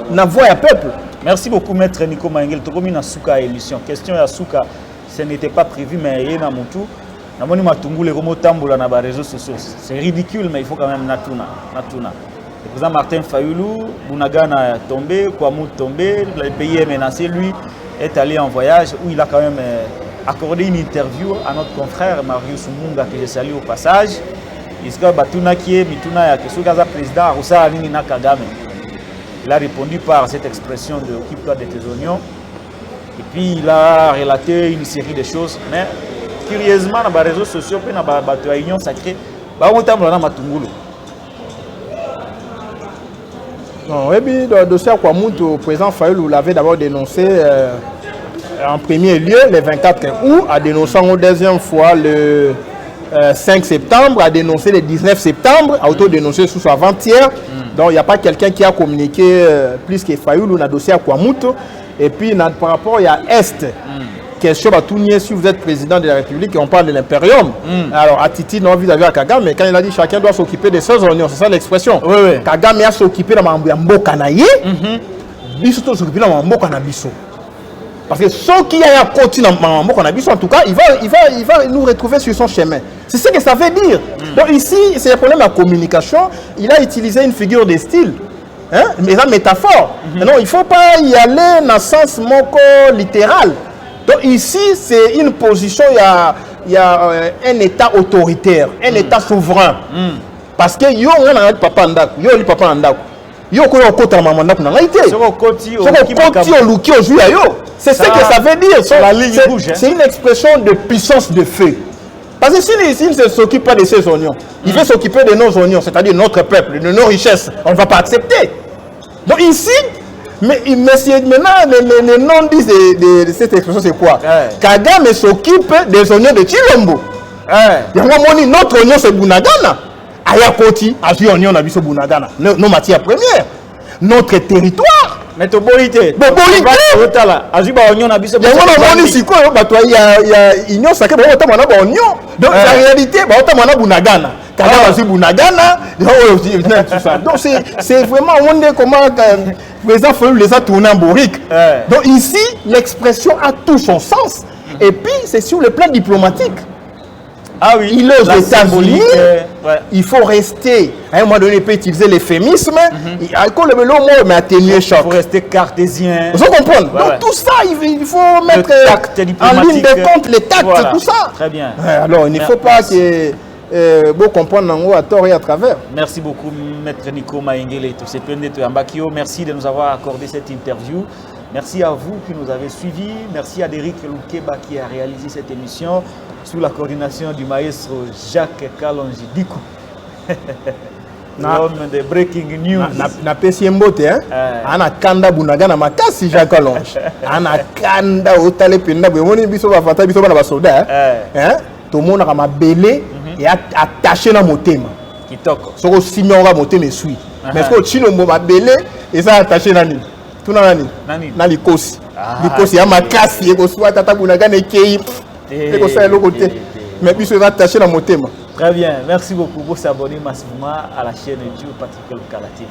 dans la voix à peuple. Merci beaucoup, Maître Nico Mangel. Tu as mis Souka émission. Question à Souka, ce n'était pas prévu, mais il y a un tout. C'est ridicule, mais il faut quand même natuna. Le président Martin Fayoulou, Bunagana est tombé, Kouamou tombé, le pays est menacé. Lui est allé en voyage où il a quand même accordé une interview à notre confrère Marius Munga, que je salue au passage. Il a répondu par cette expression de « occupe-toi de tes oignons ». Et puis il a relaté une série de choses. Mais curieusement, dans les réseaux sociaux, dans les réunions sacrées, oui, le dossier à Kouamout, le président Fayoulou l'avait d'abord dénoncé en premier lieu le 24 août, a dénoncé en deuxième fois le 5 septembre, a dénoncé le 19 septembre, a auto-dénoncé sous avant-hier. Donc il n'y a pas quelqu'un qui a communiqué plus que Fayoulou dans le dossier à Kouamout. Et puis par rapport à Est, question à Tounier, si vous êtes président de la République et on parle de l'impérium. Alors Atiti, non, vis-à-vis à Kagame, mais quand il a dit chacun doit s'occuper de ses oignons, c'est ça l'expression. Oui. Kagame a s'occupé de Mambo Kanaye, Bisso doit s'occuper de Mambo Kanabiso. Parce que ceux qui a continué dans Mambo Kanabiso, en tout cas, il va nous retrouver sur son chemin. C'est ce que ça veut dire. Donc ici, c'est un problème de communication. Il a utilisé une figure de style. Hein? Mais la métaphore. Non, il ne faut pas y aller dans le sens littéral. Donc ici, c'est une position, il y a un État autoritaire, un État souverain. Parce que yo on a papa ndako, yo li papa ndako. Yo ko yo kota maman ndako na ngaité. C'est ce que ça veut dire. C'est une expression de puissance de feu. Parce que s'il ne s'occupe pas de ces oignons, il veut s'occuper de nos oignons, c'est-à-dire notre peuple, de nos richesses. On ne va pas accepter. Donc ici, mais maintenant, le nom de cette expression, c'est quoi? Kagame s'occupe des oignons de Chilombo. Notre oignon, c'est Bunagana. Ayakoti, Azu oignon, a vu ce Bunagana. Nos matières premières. Notre territoire. Mais tu bolité. Azu oignon, a vu ce Bunagana. Il y a union sacrée, oignon. Donc, en réalité, Bunagana. Donc c'est vraiment on est comment le président Fayou les a tournés en bourrique. Donc ici l'expression a tout son sens. Et puis c'est sur le plan diplomatique. Ah oui. Il est aux États-Unis. Il faut rester. À un moment donné, il peut utiliser l'euphémisme. Il faut rester cartésien. Vous comprenez? Donc tout ça, il faut mettre en ligne de compte les tacts, tout ça. Très bien. Alors il ne faut pas que beau comprendre à tort et à travers. Merci beaucoup, Maître Nico Maïngele. Merci de nous avoir accordé cette interview. Merci à vous qui nous avez suivis. Merci à Derrick Loukeba qui a réalisé cette émission sous la coordination du maestro Jacques Kalonji Dikou. L'homme de Breaking News. Na pesi mbote hein. Ana kanda Bunagana makasi Jacques Kalonji. Ana kanda otale penda boni biso ba fata biso bana ba soldat hein. Tout le monde a belé et attaché dans mon thème. Kitoko. Ce que si on va monter mes suies. Mais ce que tu nous m'as belé et ça attaché dans ni. Tout dans ni. Dans les cossi. Les cossi à ma casse et que soit tata Bunagana et qui et que ça est le côté. Mais puis ça attaché dans mon thème. Très bien. Merci beaucoup pour s'abonner massivement à la chaîne YouTube Patrick Lokala TV.